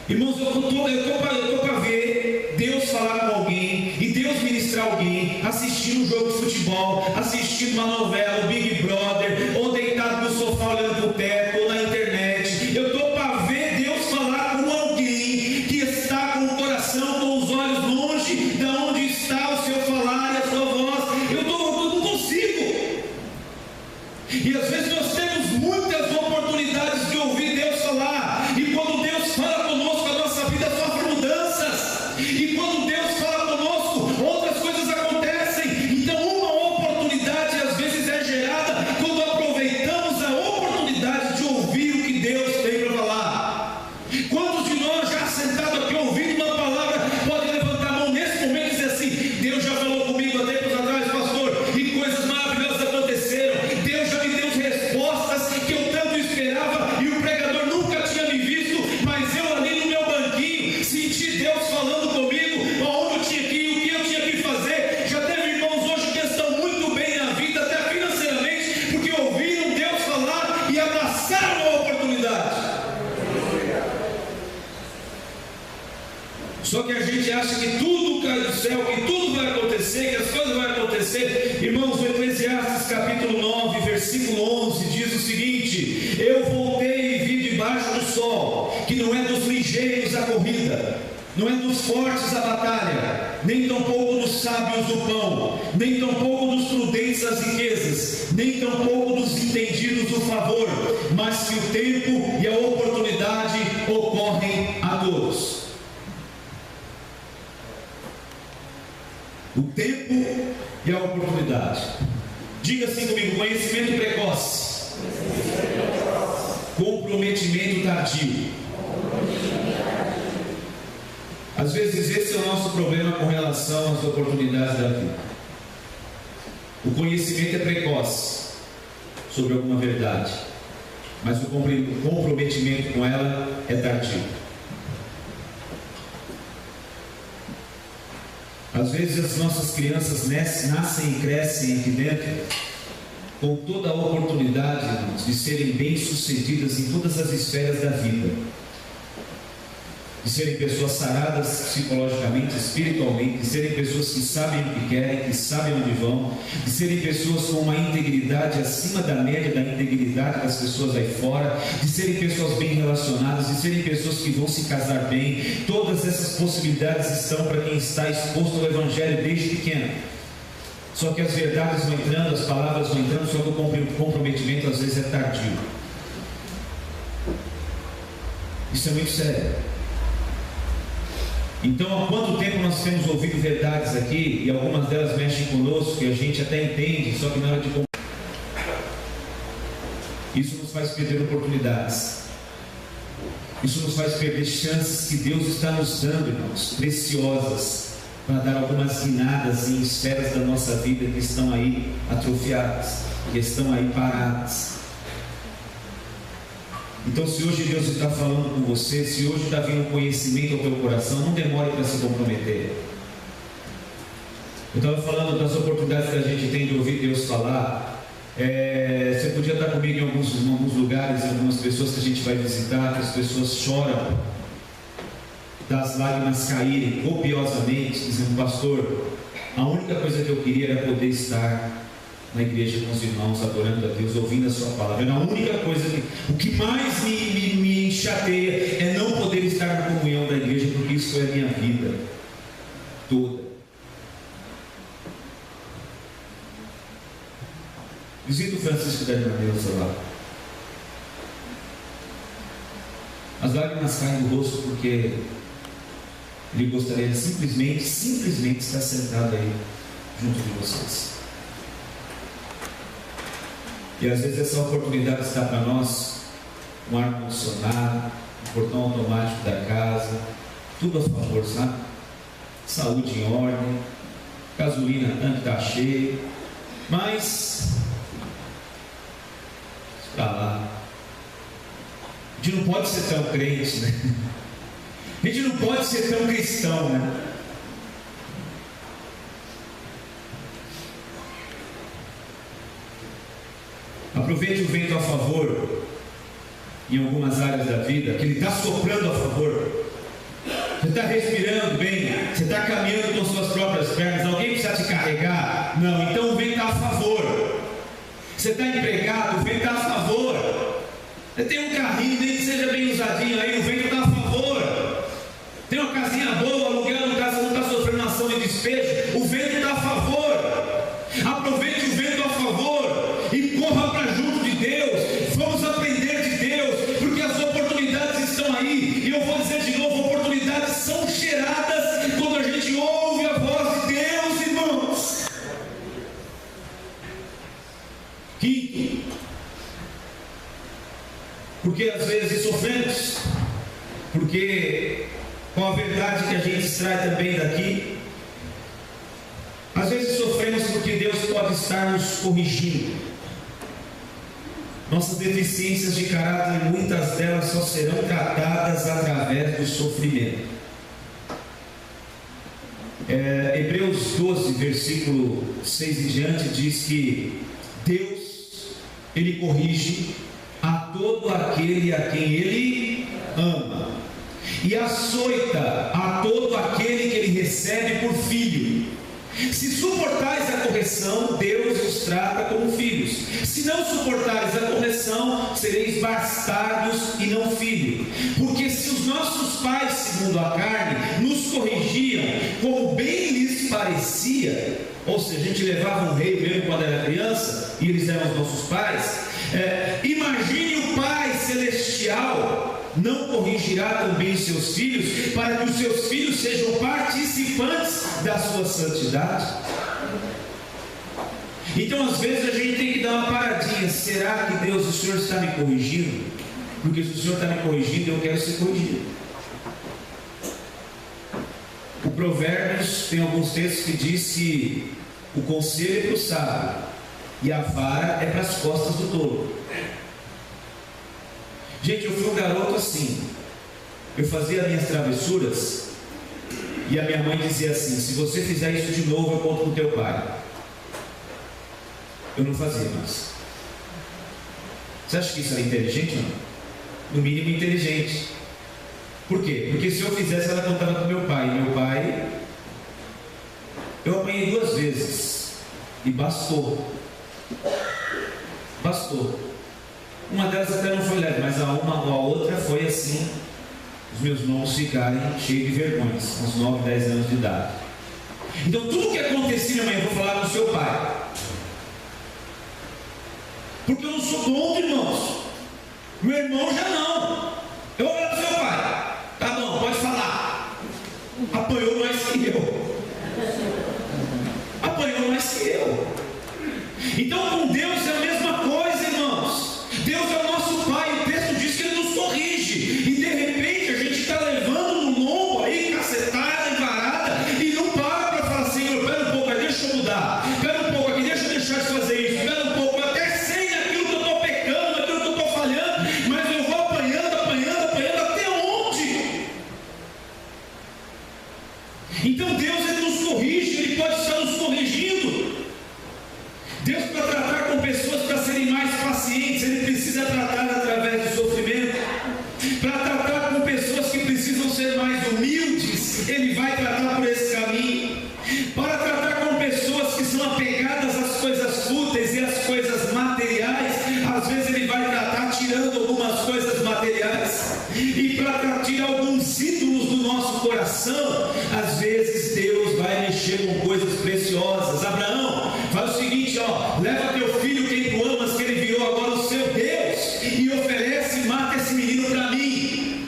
Irmãos, eu estou para ver Deus falar com alguém e Deus ministrar alguém, assistindo um jogo de futebol, assistindo uma novela, o Big Brother, ou deitado no sofá olhando para o teto, ou na internet. Eu estou para ver Deus falar com alguém que está com o coração, com os olhos longe de onde está o seu falar e a sua voz. Eu não consigo. E às vezes nós temos muitas oportunidades de ouvir Deus falar, e quando Deus fala conosco, a nossa vida sofre mudanças, e quando Deus fala conosco, outras coisas acontecem. Então uma oportunidade às vezes é gerada quando aproveitamos a oportunidade de ouvir o que Deus tem para falar. Quantos de nós já sentados aqui ouvindo uma palavra, podem levantar a mão nesse momento e dizer assim: Deus já falou comigo há tempos atrás, pastor, e coisas maravilhosas aconteceram. Deus já me deu respostas que eu tanto esperava, e o pregador nunca tinha me visto, mas eu ali no meu banquinho senti Deus falando comigo aonde eu tinha que ir, o que eu tinha que fazer. Já teve irmãos hoje que estão muito bem na vida, até financeiramente, porque ouviram Deus falar e abraçaram a oportunidade. Só que a gente acha que tudo cai do céu, que tudo vai acontecer, que as coisas vão acontecer. Irmãos, o Eclesiastes capítulo 9, versículo 11 diz o seguinte: eu voltei e vi debaixo do sol, que não é dos ligeiros a corrida, não é dos fortes a batalha, nem tampouco dos sábios o pão, nem tampouco dos prudentes as riquezas, nem tampouco dos entendidos o favor, mas que o tempo e a oportunidade ocorrem a todos. O tempo e a oportunidade. Diga assim comigo: conhecimento precoce, comprometimento tardio. Às vezes esse é o nosso problema com relação às oportunidades da vida. O conhecimento é precoce sobre alguma verdade, mas o comprometimento com ela é tardio. Às vezes as nossas crianças nascem e crescem aqui dentro com toda a oportunidade, irmãos, de serem bem-sucedidas em todas as esferas da vida, de serem pessoas saradas psicologicamente, espiritualmente, de serem pessoas que sabem o que querem, que sabem onde vão, de serem pessoas com uma integridade acima da média da integridade das pessoas aí fora, de serem pessoas bem relacionadas, de serem pessoas que vão se casar bem. Todas essas possibilidades estão para quem está exposto ao Evangelho desde pequeno. Só que as verdades vão entrando, as palavras vão entrando, só que o comprometimento às vezes é tardio. Isso é muito sério. Então, há quanto tempo nós temos ouvido verdades aqui, e algumas delas mexem conosco, e a gente até entende, só que na hora de isso nos faz perder oportunidades. Isso nos faz perder chances que Deus está nos dando, irmãos, preciosas, para dar algumas guinadas em esferas da nossa vida que estão aí atrofiadas, que estão aí paradas. Então, se hoje Deus está falando com você, se hoje está vindo conhecimento ao teu coração, não demore para se comprometer. Eu estava falando das oportunidades que a gente tem de ouvir Deus falar. Você podia estar comigo em alguns lugares, em algumas pessoas que a gente vai visitar, que as pessoas choram, das lágrimas caírem copiosamente, dizendo: pastor, a única coisa que eu queria era poder estar na igreja com os irmãos, adorando a Deus, ouvindo a sua palavra. Era a única coisa o que mais me chateia é não poder estar na comunhão da igreja, porque isso é a minha vida toda. Visita o Francisco da Irmã Neuza lá. As lágrimas caem do rosto porque ele gostaria de simplesmente estar sentado aí junto de vocês. E às vezes essa oportunidade está para nós, um ar-condicionado, um portão automático da casa, tudo a favor, sabe? Saúde em ordem, gasolina, tanque está cheio, mas está lá. A gente não pode ser tão crente, né? A gente não pode ser tão cristão, né? Aproveite o vento a favor em algumas áreas da vida, que ele está soprando a favor. Você está respirando bem, você está caminhando com suas próprias pernas, alguém precisa te carregar? Não, então o vento está a favor. Você está empregado, o vento está a favor. Você tem um carrinho, nem que seja bem usadinho aí, o vento está a favor. Tem uma casinha boa, aluguel, não está sofrendo ação de despejo, o vento está a favor. Aproveite o vento a favor e corra para junto de Deus. Vamos aprender de Deus, porque as oportunidades estão aí. E eu vou dizer de novo: oportunidades são geradas quando a gente ouve a voz de Deus, irmãos. Quinto, porque às vezes sofremos, porque com a verdade que a gente extrai também daqui, às vezes sofremos porque Deus pode estar nos corrigindo. Nossas deficiências de caráter, muitas delas só serão tratadas através do sofrimento. Hebreus 12, versículo 6 em diante, diz que Deus, Ele corrige a todo aquele a quem Ele ama, e açoita a todo aquele que Ele recebe por filho. Se suportais a correção, Deus os trata como filhos. Se não suportais a correção, sereis bastardos e não filhos. Porque se os nossos pais, segundo a carne, nos corrigiam como bem lhes parecia, ou seja, a gente levava um rei mesmo quando era criança, e eles eram os nossos pais, imagine o Pai Celestial não corrigirá também seus filhos, para que os seus filhos sejam participantes da sua santidade? Então às vezes a gente tem que dar uma paradinha. Será que Deus, o Senhor está me corrigindo? Porque se o Senhor está me corrigindo, eu quero ser corrigido. O Provérbios tem alguns textos que diz que o conselho é para o sábio e a vara é para as costas do tolo. Gente, eu fui um garoto assim. Eu fazia minhas travessuras e a minha mãe dizia assim: se você fizer isso de novo, eu conto com teu pai. Eu não fazia mais. Você acha que isso era inteligente ou não? No mínimo inteligente. Por quê? Porque se eu fizesse, ela contava com meu pai. E meu pai, eu apanhei 2 vezes e bastou. Uma delas até não foi leve, mas a outra foi assim, os meus mãos ficarem cheios de vergonhas, com uns 9, 10 anos de idade. Então tudo que acontecia, minha mãe, eu vou falar com seu pai, porque eu não sou tonto, irmãos. Meu irmão já não. Eu vou falar com seu pai. Tá bom, pode falar. Apanhou mais que eu. Então com Deus é a mesma coisa, irmãos. Deus é o nosso Pai. O texto diz que Ele nos corrige. E de repente a gente está levando no lombo aí, cacetada, envarada, e não para falar: Senhor, espera um pouco, deixa eu mudar. Espera um pouco aqui, deixa eu deixar de fazer isso. Espera um pouco, eu até sei daquilo que eu estou pecando, daquilo que eu estou falhando, mas eu vou Deus, para tratar com pessoas, para serem mais pacientes, Ele precisa tratar através do sofrimento. Para tratar com pessoas que precisam ser mais humildes, Ele vai tratar por esse caminho. Para tratar com pessoas que são apegadas às coisas fúteis e às coisas materiais, às vezes Ele vai tratar tirando algumas coisas materiais. E para tirar alguns ídolos do nosso coração, às vezes Deus vai mexer com coisas preciosas. Abraão faz o seguinte, leva teu filho, quem tu amas, que ele virou agora o seu Deus, e oferece e mata esse menino para mim.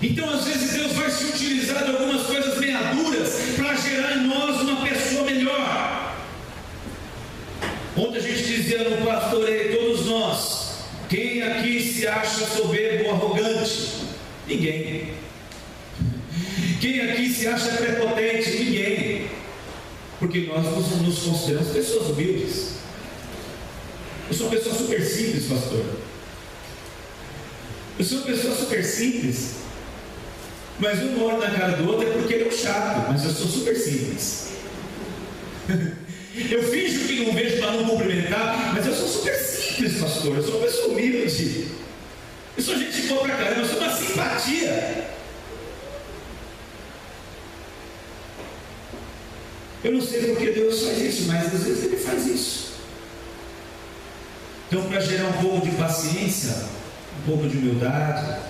Então às vezes Deus vai se utilizar de algumas coisas meia duras para gerar em nós uma pessoa melhor. Ontem a gente dizia no pastoreio, todos nós, quem aqui se acha soberbo ou arrogante? Ninguém. Quem aqui se acha prepotente? Ninguém. Porque nós nos consideramos pessoas humildes. Eu sou uma pessoa super simples, pastor. Eu sou uma pessoa super simples. Mas um olho na cara do outro é porque ele é um chato, mas eu sou super simples. Eu finjo que não vejo para não cumprimentar, mas eu sou super simples, pastor. Eu sou uma pessoa humilde. Eu sou gente boa pra caramba, eu sou uma simpatia. Eu não sei porque Deus faz isso, mas às vezes Ele faz isso. Então, para gerar um pouco de paciência, um pouco de humildade,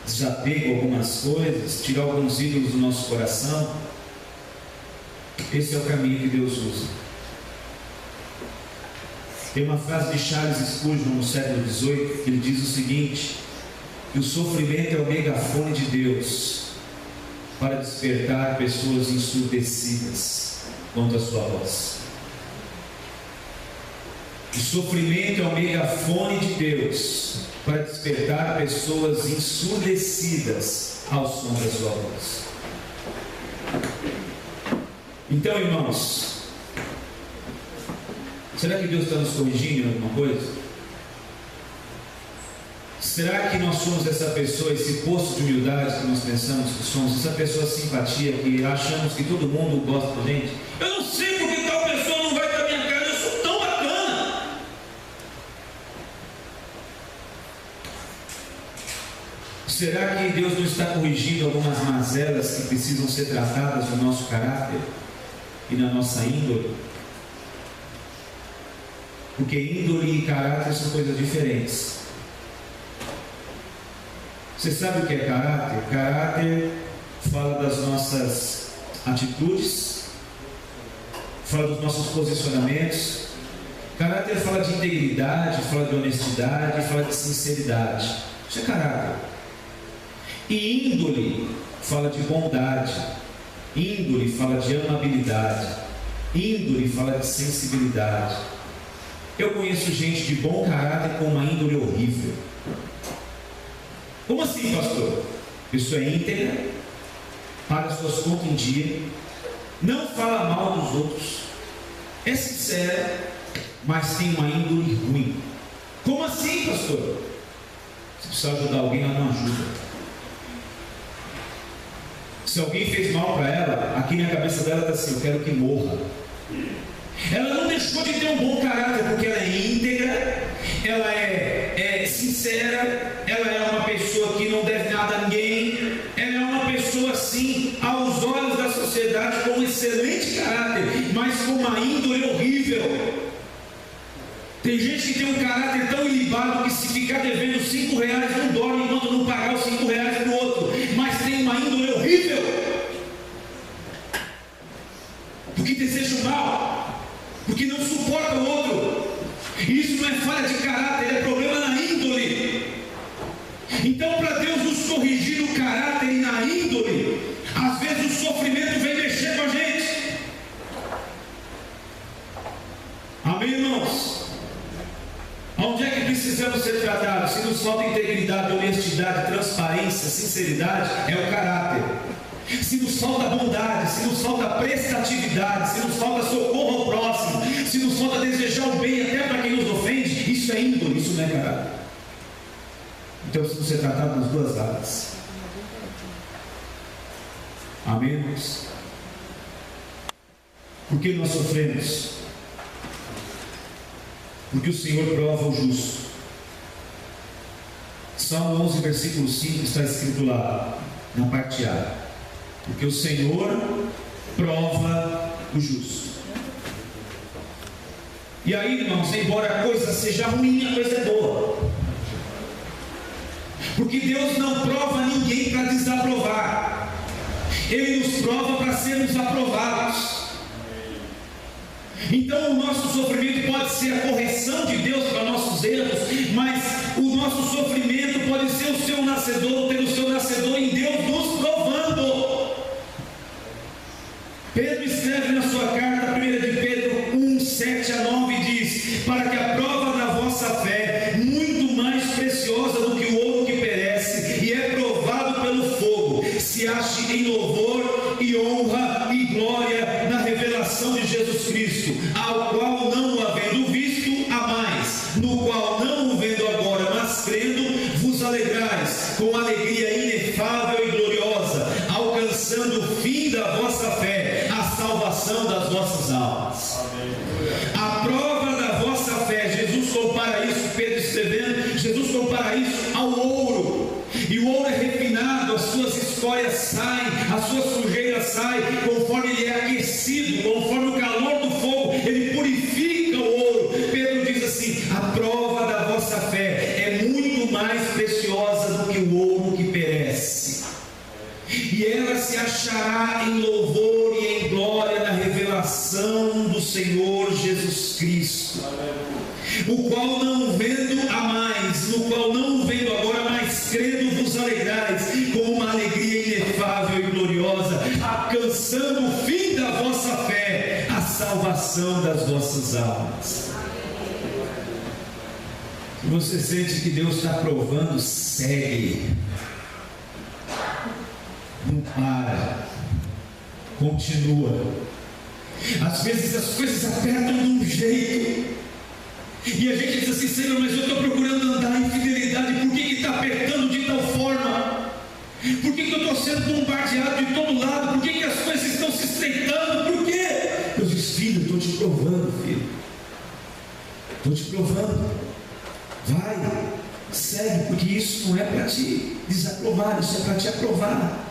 desapego a algumas coisas, tirar alguns ídolos do nosso coração, esse é o caminho que Deus usa. Tem uma frase de Charles Spurgeon no século XVIII, que ele diz o seguinte: que o sofrimento é o megafone de Deus para despertar pessoas ensurdecidas quanto à sua voz. O sofrimento é o megafone de Deus para despertar pessoas ensurdecidas ao som da sua voz. Então, irmãos, será que Deus está nos corrigindo em alguma coisa? Será que nós somos essa pessoa, esse poço de humildade que nós pensamos que somos, essa pessoa simpatia que achamos que todo mundo gosta da gente? Eu não sei porque tal pessoa não vai para minha casa, eu sou tão bacana. Será que Deus não está corrigindo algumas mazelas que precisam ser tratadas no nosso caráter e na nossa índole? Porque índole e caráter são coisas diferentes. Você sabe o que é caráter? Caráter fala das nossas atitudes, fala dos nossos posicionamentos. Caráter fala de integridade, fala de honestidade, fala de sinceridade. Isso é caráter. E índole fala de bondade, índole fala de amabilidade, índole fala de sensibilidade. Eu conheço gente de bom caráter com uma índole horrível. Como assim, pastor? Pessoa é íntegra, paga suas contas em dia, não fala mal dos outros, é sincera, mas tem uma índole ruim. Como assim, pastor? Se precisar ajudar alguém, ela não ajuda. Se alguém fez mal para ela, aqui na cabeça dela está assim: eu quero que morra. Ela não deixou de ter um bom caráter, porque ela é íntegra, ela é sincera, ela é uma pessoa que não deve nada a ninguém, ela é uma pessoa assim, aos olhos da sociedade, com um excelente caráter, mas com uma índole horrível. Tem gente que tem um caráter tão ilibado que se ficar devendo R$5 não dorme enquanto não pagar os R$5 do outro, mas tem uma índole horrível, porque deseja o mal, porque não suporta o outro. Isso não é falha de caráter, é problema na índole. Então, para Deus nos corrigir no caráter e na índole, às vezes o sofrimento vem mexer com a gente. Amém, irmãos? Onde é que precisamos ser tratados? Se nos falta integridade, honestidade, transparência, sinceridade, é o caráter. Se nos falta bondade, se nos falta prestatividade, se nos falta socorro ao próximo, se nos falta desejar o bem até para quem nos ofende, isso é índole, isso não é caráter. Então precisamos ser tratados nas duas áreas. Amém, irmãos? Por que nós sofremos? Porque o Senhor prova o justo. Salmo 11, versículo 5 está escrito lá, na parte A: porque o Senhor prova o justo. E aí, irmãos, embora a coisa seja ruim, a coisa é boa. Porque Deus não prova ninguém para desaprovar. Ele nos prova para sermos aprovados. Então o nosso sofrimento pode ser a correção de Deus para nossos erros, mas o nosso sofrimento pode ser o seu nascedor, ter o seu nascedor em Deus nos provando. Pedro escreve na sua carta, 1 de Pedro 1, 7 a 9, diz: para que a prova da vossa fé, muito mais preciosa do que o ouro que perece e é provado pelo fogo, se ache em louvor e honra e glória na revelação de Jesus Cristo, ao qual não o havendo visto, amais, no qual não o vendo agora, mas crendo, vos alegrais com alegria inefável e gloriosa, alcançando o fim da vossa fé, a salvação das vossas almas. A prova da vossa fé, Jesus compara isso, Pedro escrevendo, Jesus compara isso ao ouro. E o ouro é refinado, as suas escórias saem, a sua sujeira sai, conforme ele é aquecido, conforme o calor do fogo, ele purifica o ouro. Pedro diz assim: a prova da vossa fé é muito mais preciosa do que o ouro que perece, e ela se achará em louvor e em glória na revelação do Senhor Jesus Cristo, o qual não vendo amais, no qual não vendo agora, mas crendo vos alegrais com uma alegria inefável e gloriosa, alcançando o fim da vossa fé, a salvação das vossas almas. Se você sente que Deus está provando, segue, não para, continua. Às vezes as coisas apertam de um jeito, e a gente diz assim: Senhor, mas eu estou procurando andar em fidelidade, por que está apertando de tal forma? Por que eu estou sendo bombardeado de todo lado? Por que as coisas estão se estreitando? Por quê? Deus diz: filho, estou te provando, filho, estou te provando. Vai, segue, porque isso não é para te desaprovar, isso é para te aprovar.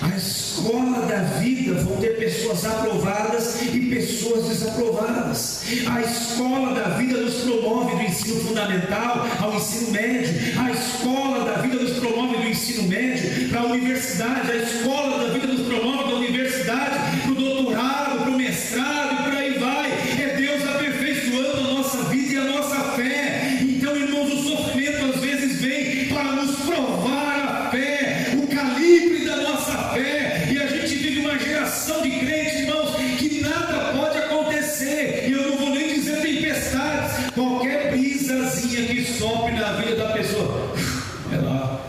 A escola da vida vão ter pessoas aprovadas e pessoas desaprovadas. A escola da vida nos promove do ensino fundamental ao ensino médio. A escola da vida nos promove do ensino médio para a universidade. A escola da vida nos promove da universidade para o doutorado, para o mestrado e por aí vai. É Deus aperfeiçoando a nossa vida e a nossa fé. Então, irmãos, o sofrimento às vezes vem para nos provar a fé, o calibre da nossa fé. E a gente vive uma geração de crentes, irmãos, que nada pode acontecer, e eu não vou nem dizer tempestades, qualquer brisazinha que sopre na vida da pessoa, é lá.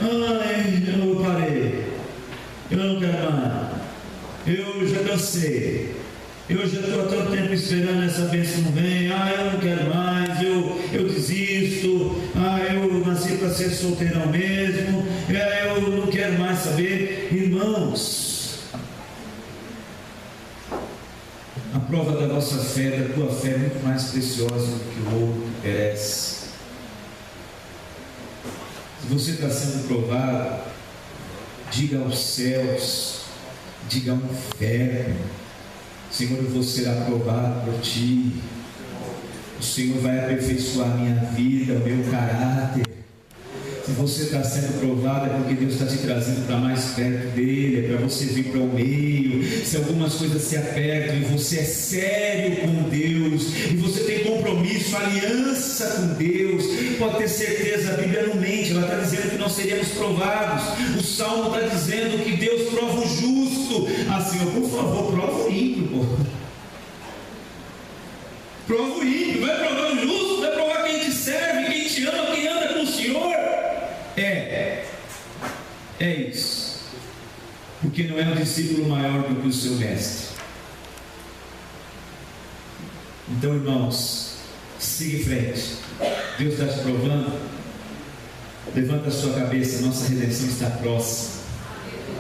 Ai, eu parei, eu não quero mais, eu já cansei, eu já estou há tanto tempo esperando essa bênção não vem, eu não quero mais, eu desisto, eu nasci para ser solteirão mesmo, eu não quero mais saber. Irmãos, a prova da nossa fé, da tua fé, é muito mais preciosa do que o ouro que perece. Se você está sendo provado, diga aos céus, diga ao inferno: Senhor, eu vou ser aprovado por Ti, o Senhor vai aperfeiçoar a minha vida, o meu caráter. Se você está sendo provado, é porque Deus está te trazendo para mais perto dele, é para você vir para o meio. Se algumas coisas se apertam e você é sério com Deus, e você tem compromisso, aliança com Deus, pode ter certeza, a Bíblia não mente, ela está dizendo que nós seremos provados. O Salmo está dizendo que Deus prova o justo. Assim, por favor, prova o ímpio, pô. Prova o ímpio, vai provar o justo, vai provar quem te serve, quem te ama, quem anda com o Senhor. É isso, porque não é um discípulo maior do que o seu mestre. Então, irmãos, siga em frente. Deus está te provando. Levanta a sua cabeça, nossa redenção está próxima.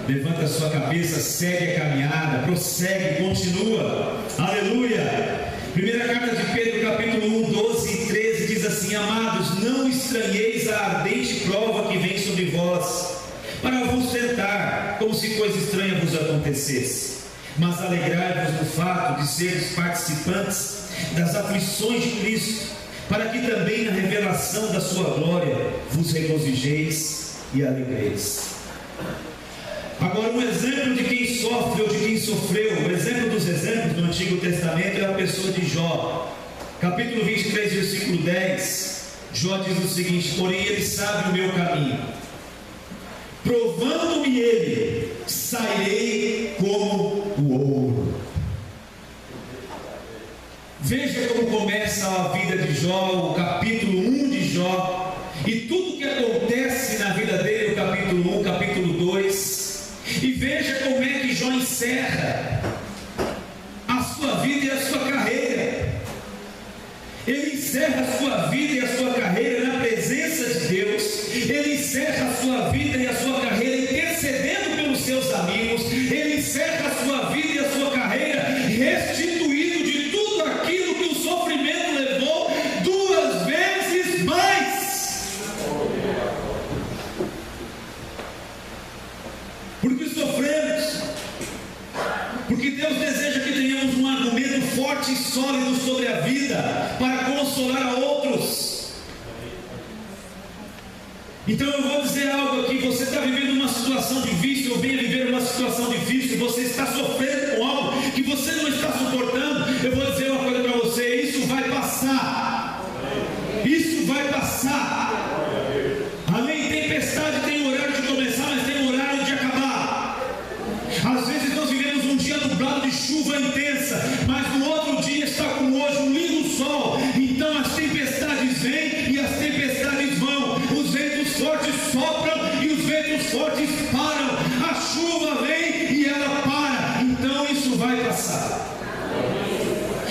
Levanta a sua cabeça, segue a caminhada, prossegue, continua. Aleluia! Primeira carta de Pedro, capítulo 1, 12 e 13, diz assim: amados, não estranheis a ardente prova que vem sobre vós, para vos tentar, como se coisa estranha vos acontecesse. Mas alegrai-vos no fato de seres participantes das aflições de Cristo, para que também na revelação da sua glória vos regozijeis e alegreis. Agora, um exemplo de quem sofre ou de quem sofreu, o exemplo dos exemplos do Antigo Testamento é a pessoa de Jó. Capítulo 23, versículo 10, Jó diz o seguinte: porém ele sabe o meu caminho, provando-me ele, sairei como o ouro. Veja como começa a vida de Jó, o capítulo 1 de Jó, e tudo que acontece na vida dele, o capítulo 1, capítulo 2, e veja como é que Jó encerra a sua vida e a sua carreira. Ele encerra a sua vida e a sua carreira na presença de Deus. Ele encerra a sua vida e a sua carreira intercedendo pelos seus amigos. Ele encerra a sua vida e a sua carreira restituído de tudo aquilo que o sofrimento levou 2 vezes mais. Porque sofremos, porque Deus deseja que tenhamos um argumento forte e sólido sobre a vida, para consolar a outros. Então eu vou dizer algo aqui: você está vivendo uma situação difícil, ou venha viver uma situação difícil, você está sofrendo com algo que você não está suportando, eu vou dizer uma coisa para você: isso vai passar, isso vai passar. Amém? Tempestade tem horário de começar, mas tem horário de acabar. Às vezes nós vivemos um dia nublado de chuva intensa, mas no outro dia está como hoje um lindo sol. Então as tempestades vêm e as tempestades vão, os ventos fortes sopram e os ventos fortes param, a chuva vem e ela para. Então isso vai passar.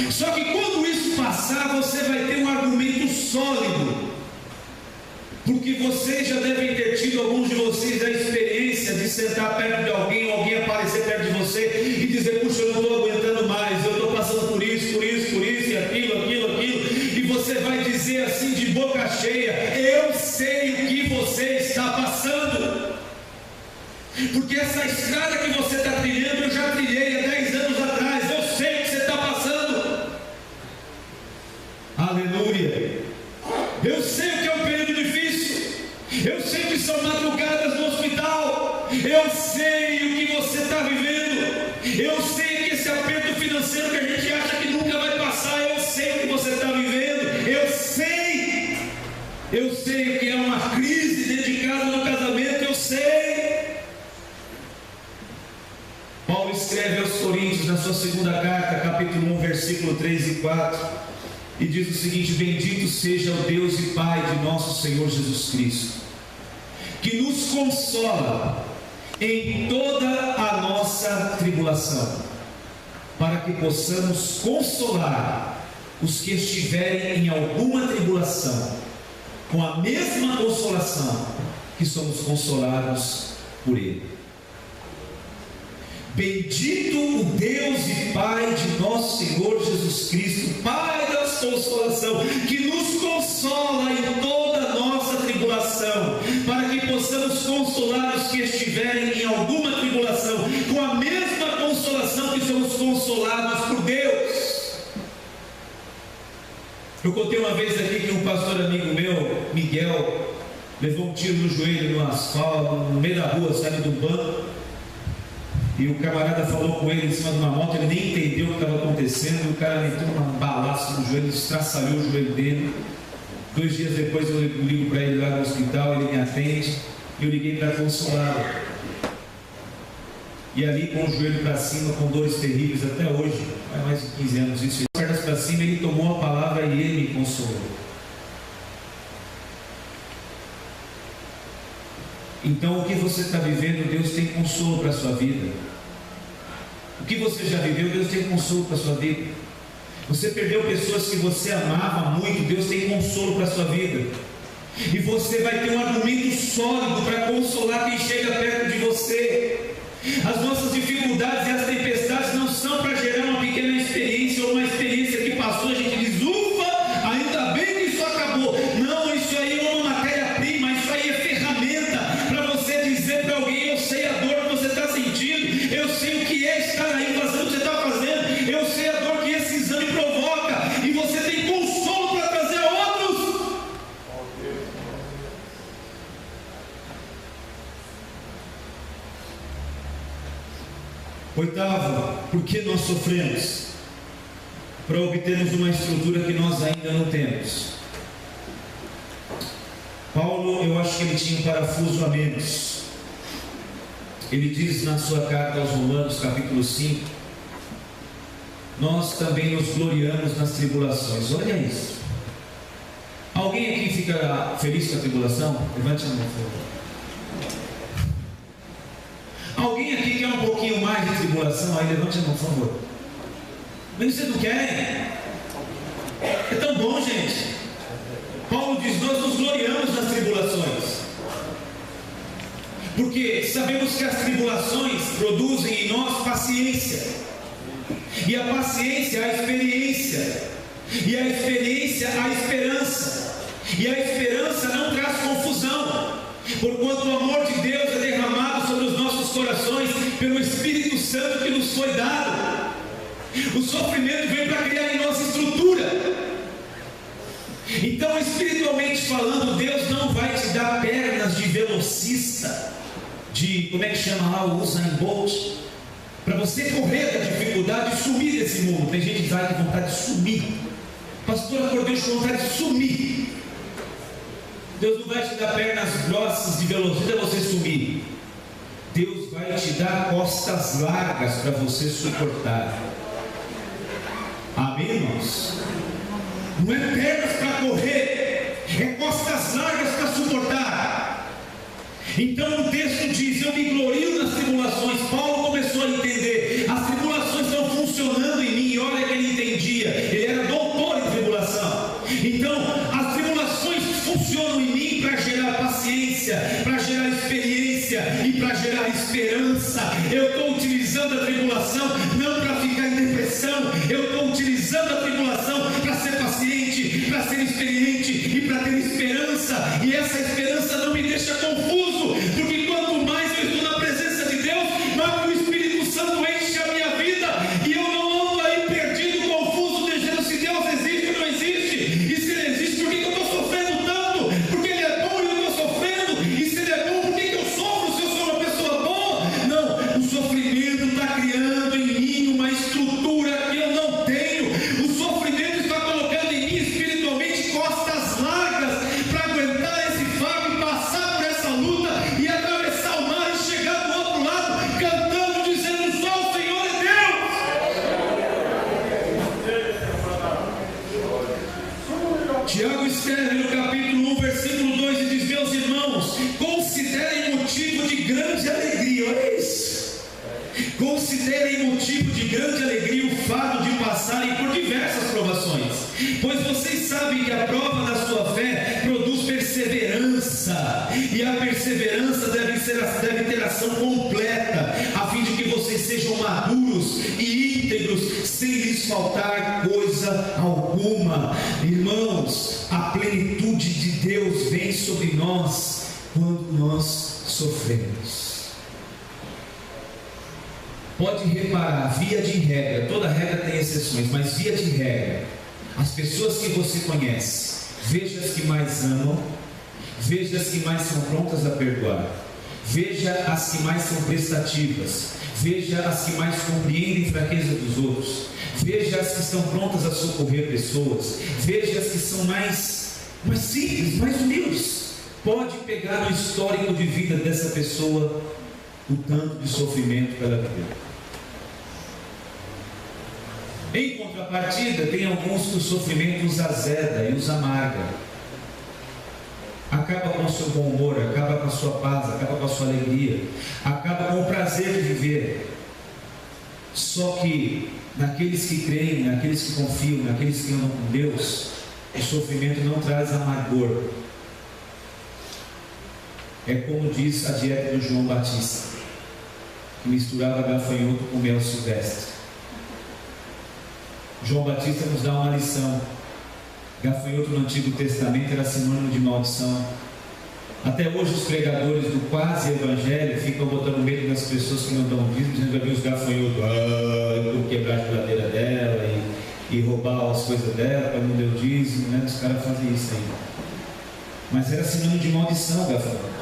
Só que quando isso passar, você vai ter um argumento sólido, porque vocês já devem ter tido, alguns de vocês, a experiência de sentar perto de alguém, ou alguém aparecer perto de você e dizer: puxa, eu não estou aguentando mais, eu estou passando por isso, e aquilo, e você vai dizer assim de boca cheia: eu sei o que você está passando, porque essa estrada que você está trilhando, eu já trilhei há 10 anos atrás, eu sei o que você está passando. Aleluia! Eu sei o que é um período difícil, eu sei que são madrugadas no hospital, eu sei o que você está vivendo, eu sei que esse aperto financeiro que a gente acha que nunca vai passar, eu sei o que você está vivendo, eu sei o que é uma crise dentro de casa, no casamento, eu sei. Paulo escreve aos Coríntios, na sua segunda carta, capítulo 1, versículo 3 e 4, e diz o seguinte: bendito seja o Deus e Pai de nosso Senhor Jesus Cristo, que nos consola em toda a nossa tribulação, para que possamos consolar os que estiverem em alguma tribulação, com a mesma consolação que somos consolados por Ele. Bendito o Deus e Pai de nosso Senhor Jesus Cristo, Pai da consolação, que nos consola em toda a nossa tribulação, para que possamos consolar os que estiverem em alguma tribulação, com a mesma consolação que somos consolados por Deus. Eu contei uma vez aqui que um pastor amigo meu, Miguel, levou um tiro no joelho no asfalto, no meio da rua, saindo do banco. E o camarada falou com ele em cima de uma moto, ele nem entendeu o que estava acontecendo, e o cara meteu um balaço no joelho, estraçalhou o joelho dele. 2 dias depois eu ligo para ele lá no hospital, ele me atende, e eu liguei para consolá-lo. E ali com o joelho para cima, com dores terríveis até hoje, faz mais de 15 anos isso, pernas para cima, ele tomou a palavra e ele me consolou. Então o que você está vivendo, Deus tem consolo para a sua vida. O que você já viveu, Deus tem consolo para a sua vida. Você perdeu pessoas que você amava muito, Deus tem consolo para a sua vida. E você vai ter um argumento sólido para consolar quem chega perto de você. As nossas dificuldades e as tempestades não são para gerar uma pequena experiência ou uma experiência que passou, a gente diz, ufa, ainda bem que isso acabou. Não, isso aí é uma matéria-prima, isso aí é ferramenta para você dizer para alguém, eu sei a dor que você está sentindo, eu sei o que é estar aí fazendo o que você está fazendo, eu sei a dor que esse exame provoca, e você tem consolo para trazer a outros. Oitavo, por que nós sofremos? Para obtermos uma estrutura que nós ainda não temos. Paulo, eu acho que ele tinha um parafuso a menos. Ele diz na sua carta aos Romanos, capítulo 5, nós também nos gloriamos nas tribulações. Olha isso. Alguém aqui fica feliz com a tribulação? Levante a mão, por favor. Alguém aqui quer um pouquinho mais de tribulação? Aí levante a mão, por favor. Mas vocês não querem? É tão bom, gente. Paulo diz, nós nos gloriamos nas tribulações, porque sabemos que as tribulações produzem em nós paciência, e a paciência a experiência, e a experiência a esperança, e a esperança não traz confusão, porquanto o amor de Deus é derramado sobre os nossos corações pelo Espírito Santo que nos foi dado. O sofrimento vem para criar em nossa estrutura. Então, espiritualmente falando, Deus não vai te dar pernas de velocista, de, como é que chama lá, o Usain Bolt, para você correr da dificuldade e sumir desse mundo. Tem gente que vai com vontade de sumir. Pastor, acordei com vontade de sumir. Deus não vai te dar pernas grossas de velocista para você sumir. Deus vai te dar costas largas para você suportar. Amém, irmãos? Não é pernas para correr, é costas largas para suportar. Então o texto diz, eu me glorio nas tribulações. Paulo começou a entender, as tribulações estão funcionando em mim, e olha que ele entendia, ele era doutor em tribulação. Então as tribulações funcionam em mim para gerar paciência, para gerar experiência e para gerar esperança. Eu estou utilizando a tribulação não para ficar em depressão, eu estou utilizando a tribulação para ser paciente, para ser experiente e para ter esperança. E essa esperança não me deixa confuso, porque quanto mais eu estou na presença de Deus, mais o Espírito Santo enche a minha vida, e eu não ando aí perdido, confuso, dizendo se Deus existe ou não existe, e se Ele existe, por que eu estou sofrendo tanto? Porque Ele é bom e eu estou sofrendo, e se Ele é bom, por que eu sofro se eu sou uma pessoa boa? Não, o sofrimento está criando em mim uma estrutura que eu não tenho. O sofrimento está colocando em mim espiritualmente costas largas para aguentar esse fardo e passar por essa luta e atravessar o mar e chegar do outro lado cantando, dizendo, só o Senhor é Deus. Tiago escreve no capítulo 1, versículo 2 e diz, meus irmãos, considerem motivo de grande alegria. Olha isso. Considerem motivo de grande alegria o fato de passarem por diversas provações, pois vocês sabem que a prova da sua fé produz perseverança, e a perseverança deve ter ação completa, a fim de que vocês sejam maduros e íntegros, sem lhes faltar coisa alguma. Irmãos, a plenitude de Deus vem sobre nós quando nós sofremos. Pode reparar, via de regra, toda regra tem exceções, mas via de regra, as pessoas que você conhece, veja as que mais amam, veja as que mais são prontas a perdoar, veja as que mais são prestativas, veja as que mais compreendem a fraqueza dos outros, veja as que estão prontas a socorrer pessoas, veja as que são mais simples, mais humildes. Pode pegar no histórico de vida dessa pessoa o tanto de sofrimento que ela viveu. Em contrapartida, tem alguns que o sofrimento os azeda e os amarga, acaba com o seu bom humor, acaba com a sua paz, acaba com a sua alegria, acaba com o prazer de viver. Só que naqueles que creem, naqueles que confiam, naqueles que andam com Deus, o sofrimento não traz amargor. É como diz a dieta do João Batista: que misturava gafanhoto com mel silvestre. João Batista nos dá uma lição. Gafanhoto no Antigo Testamento era sinônimo de maldição. Até hoje os pregadores do quase evangelho ficam botando medo das pessoas que não dão dízimo, dizendo que vai vir os gafanhotos, quebrar a geladeira dela e roubar as coisas dela para não dar o dízimo, né? Os caras fazem isso aí. Mas era sinônimo de maldição o gafanhoto.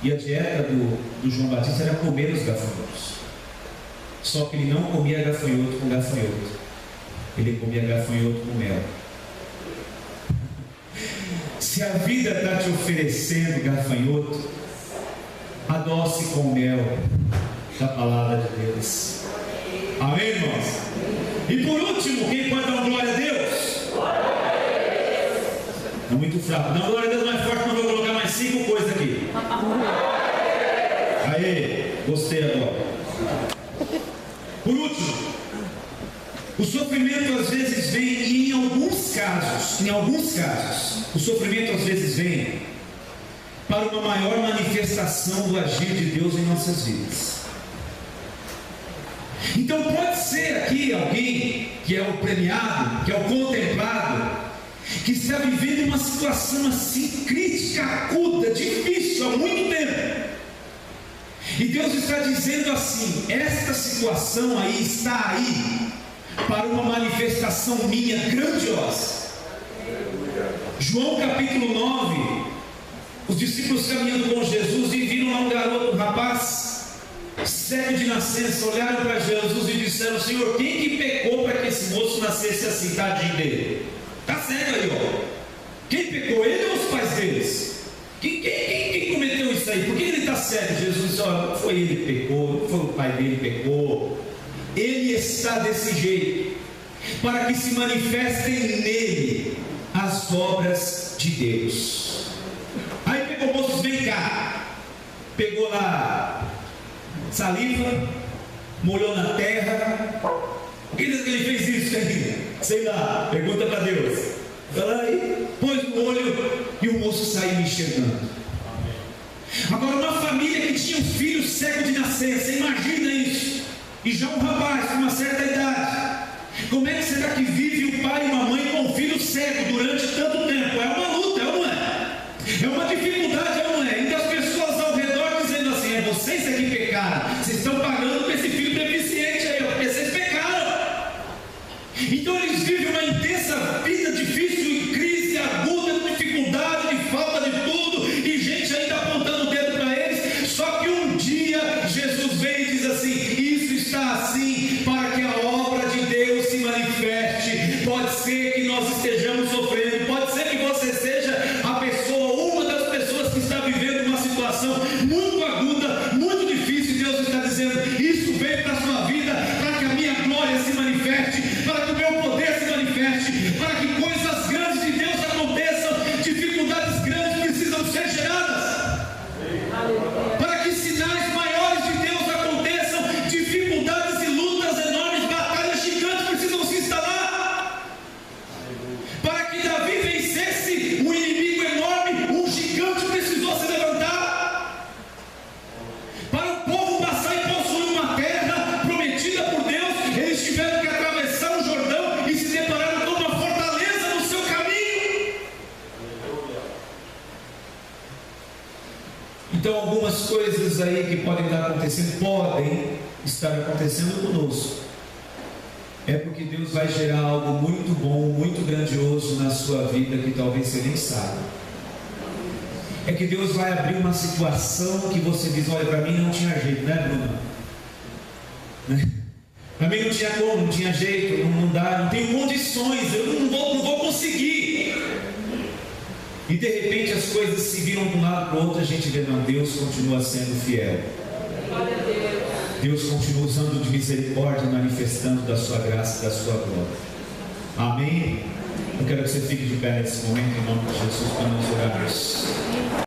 E a dieta do João Batista era comer os gafanhotos. Só que ele não comia gafanhoto com gafanhoto. Ele comia gafanhoto com mel. Se a vida está te oferecendo gafanhoto, adoce com mel da palavra de Deus. Amém, irmãos? E por último, quem pode dar uma glória a Deus? É muito fraco. Dá uma glória a Deus mais forte, mas eu vou colocar mais 5 coisas aqui. Aê, gostei agora. Por último, o sofrimento às vezes vem, e em alguns casos, o sofrimento às vezes vem para uma maior manifestação do agir de Deus em nossas vidas. Então pode ser aqui alguém que é o premiado, que é o contemplado, que está vivendo uma situação assim crítica, aguda, difícil há muito tempo. E Deus está dizendo assim: esta situação aí está aí para uma manifestação minha grandiosa. João capítulo 9, os discípulos caminhando com Jesus e viram lá um garoto, um rapaz cego de nascença, olharam para Jesus e disseram: Senhor, quem que pecou para que esse moço nascesse assim, tadinho dele? Está cego aí, ó. Quem pecou, ele ou os pais deles? Quem cometeu isso aí? Por que ele está cego? Jesus disse: não foi ele que pecou, não foi o pai dele que pecou. Ele está desse jeito para que se manifestem nele as obras de Deus. Aí pegou o moço, vem cá. Pegou lá saliva, molhou na terra. Por que ele fez isso ainda? Sei lá, pergunta para Deus. Fala aí, pôs no olho e o moço saiu enxergando. Agora, uma família que tinha um filho cego de nascença, imagina isso. E já um rapaz com uma certa idade. Como é que será que vive um pai e uma mãe com um filho cego durante tanto tempo? É uma luta, é ou não é? É uma dificuldade, é ou não é? E as pessoas ao redor dizendo assim: é vocês é que pecaram, vocês estão pagando por esse filho deficiente aí, porque vocês pecaram. Então eles vivem uma intensa vida difícil, em crise aguda, de dificuldade, de falta de tudo, e gente ainda apontando o dedo para eles. Só que um dia Jesus vem e diz assim: isso está assim para que a obra de Deus se manifeste. Pode ser que nós estejamos sofrendo, pode ser que você seja a pessoa, uma das pessoas que está vivendo uma situação muito aguda, muito difícil. Deus está dizendo: isso veio para a sua vida para que a minha glória se manifeste, para que o meu poder se manifeste, para que coisas grandes de Deus aconteçam. Dificuldades grandes precisam ser geradas, para que sinais maiores de Deus aconteçam. Dificuldades e lutas enormes, batalhas gigantes precisam se instalar, para que Davi vencesse um inimigo enorme. Um gigante precisou se levantar, para o povo passar e possuir uma terra prometida por Deus. Eles tiveram que atravessar o Jordão e se depararam com uma fortaleza no seu caminho. Então algumas coisas aí que podem estar acontecendo conosco, é porque Deus vai gerar algo muito bom, muito grandioso na sua vida, que talvez você nem saiba. É que Deus vai abrir uma situação que você diz: olha, para mim não tinha jeito, né, Bruno? Né? Para mim não tinha como, não tinha jeito, não dá, não tenho condições, eu não vou conseguir. E de repente as coisas se viram de um lado para o outro, a gente vê: não, Deus continua sendo fiel. Deus continua usando de misericórdia, manifestando da sua graça e da sua glória. Amém? Eu quero que você fique de pé nesse momento, em nome de Jesus, para nós orarmos.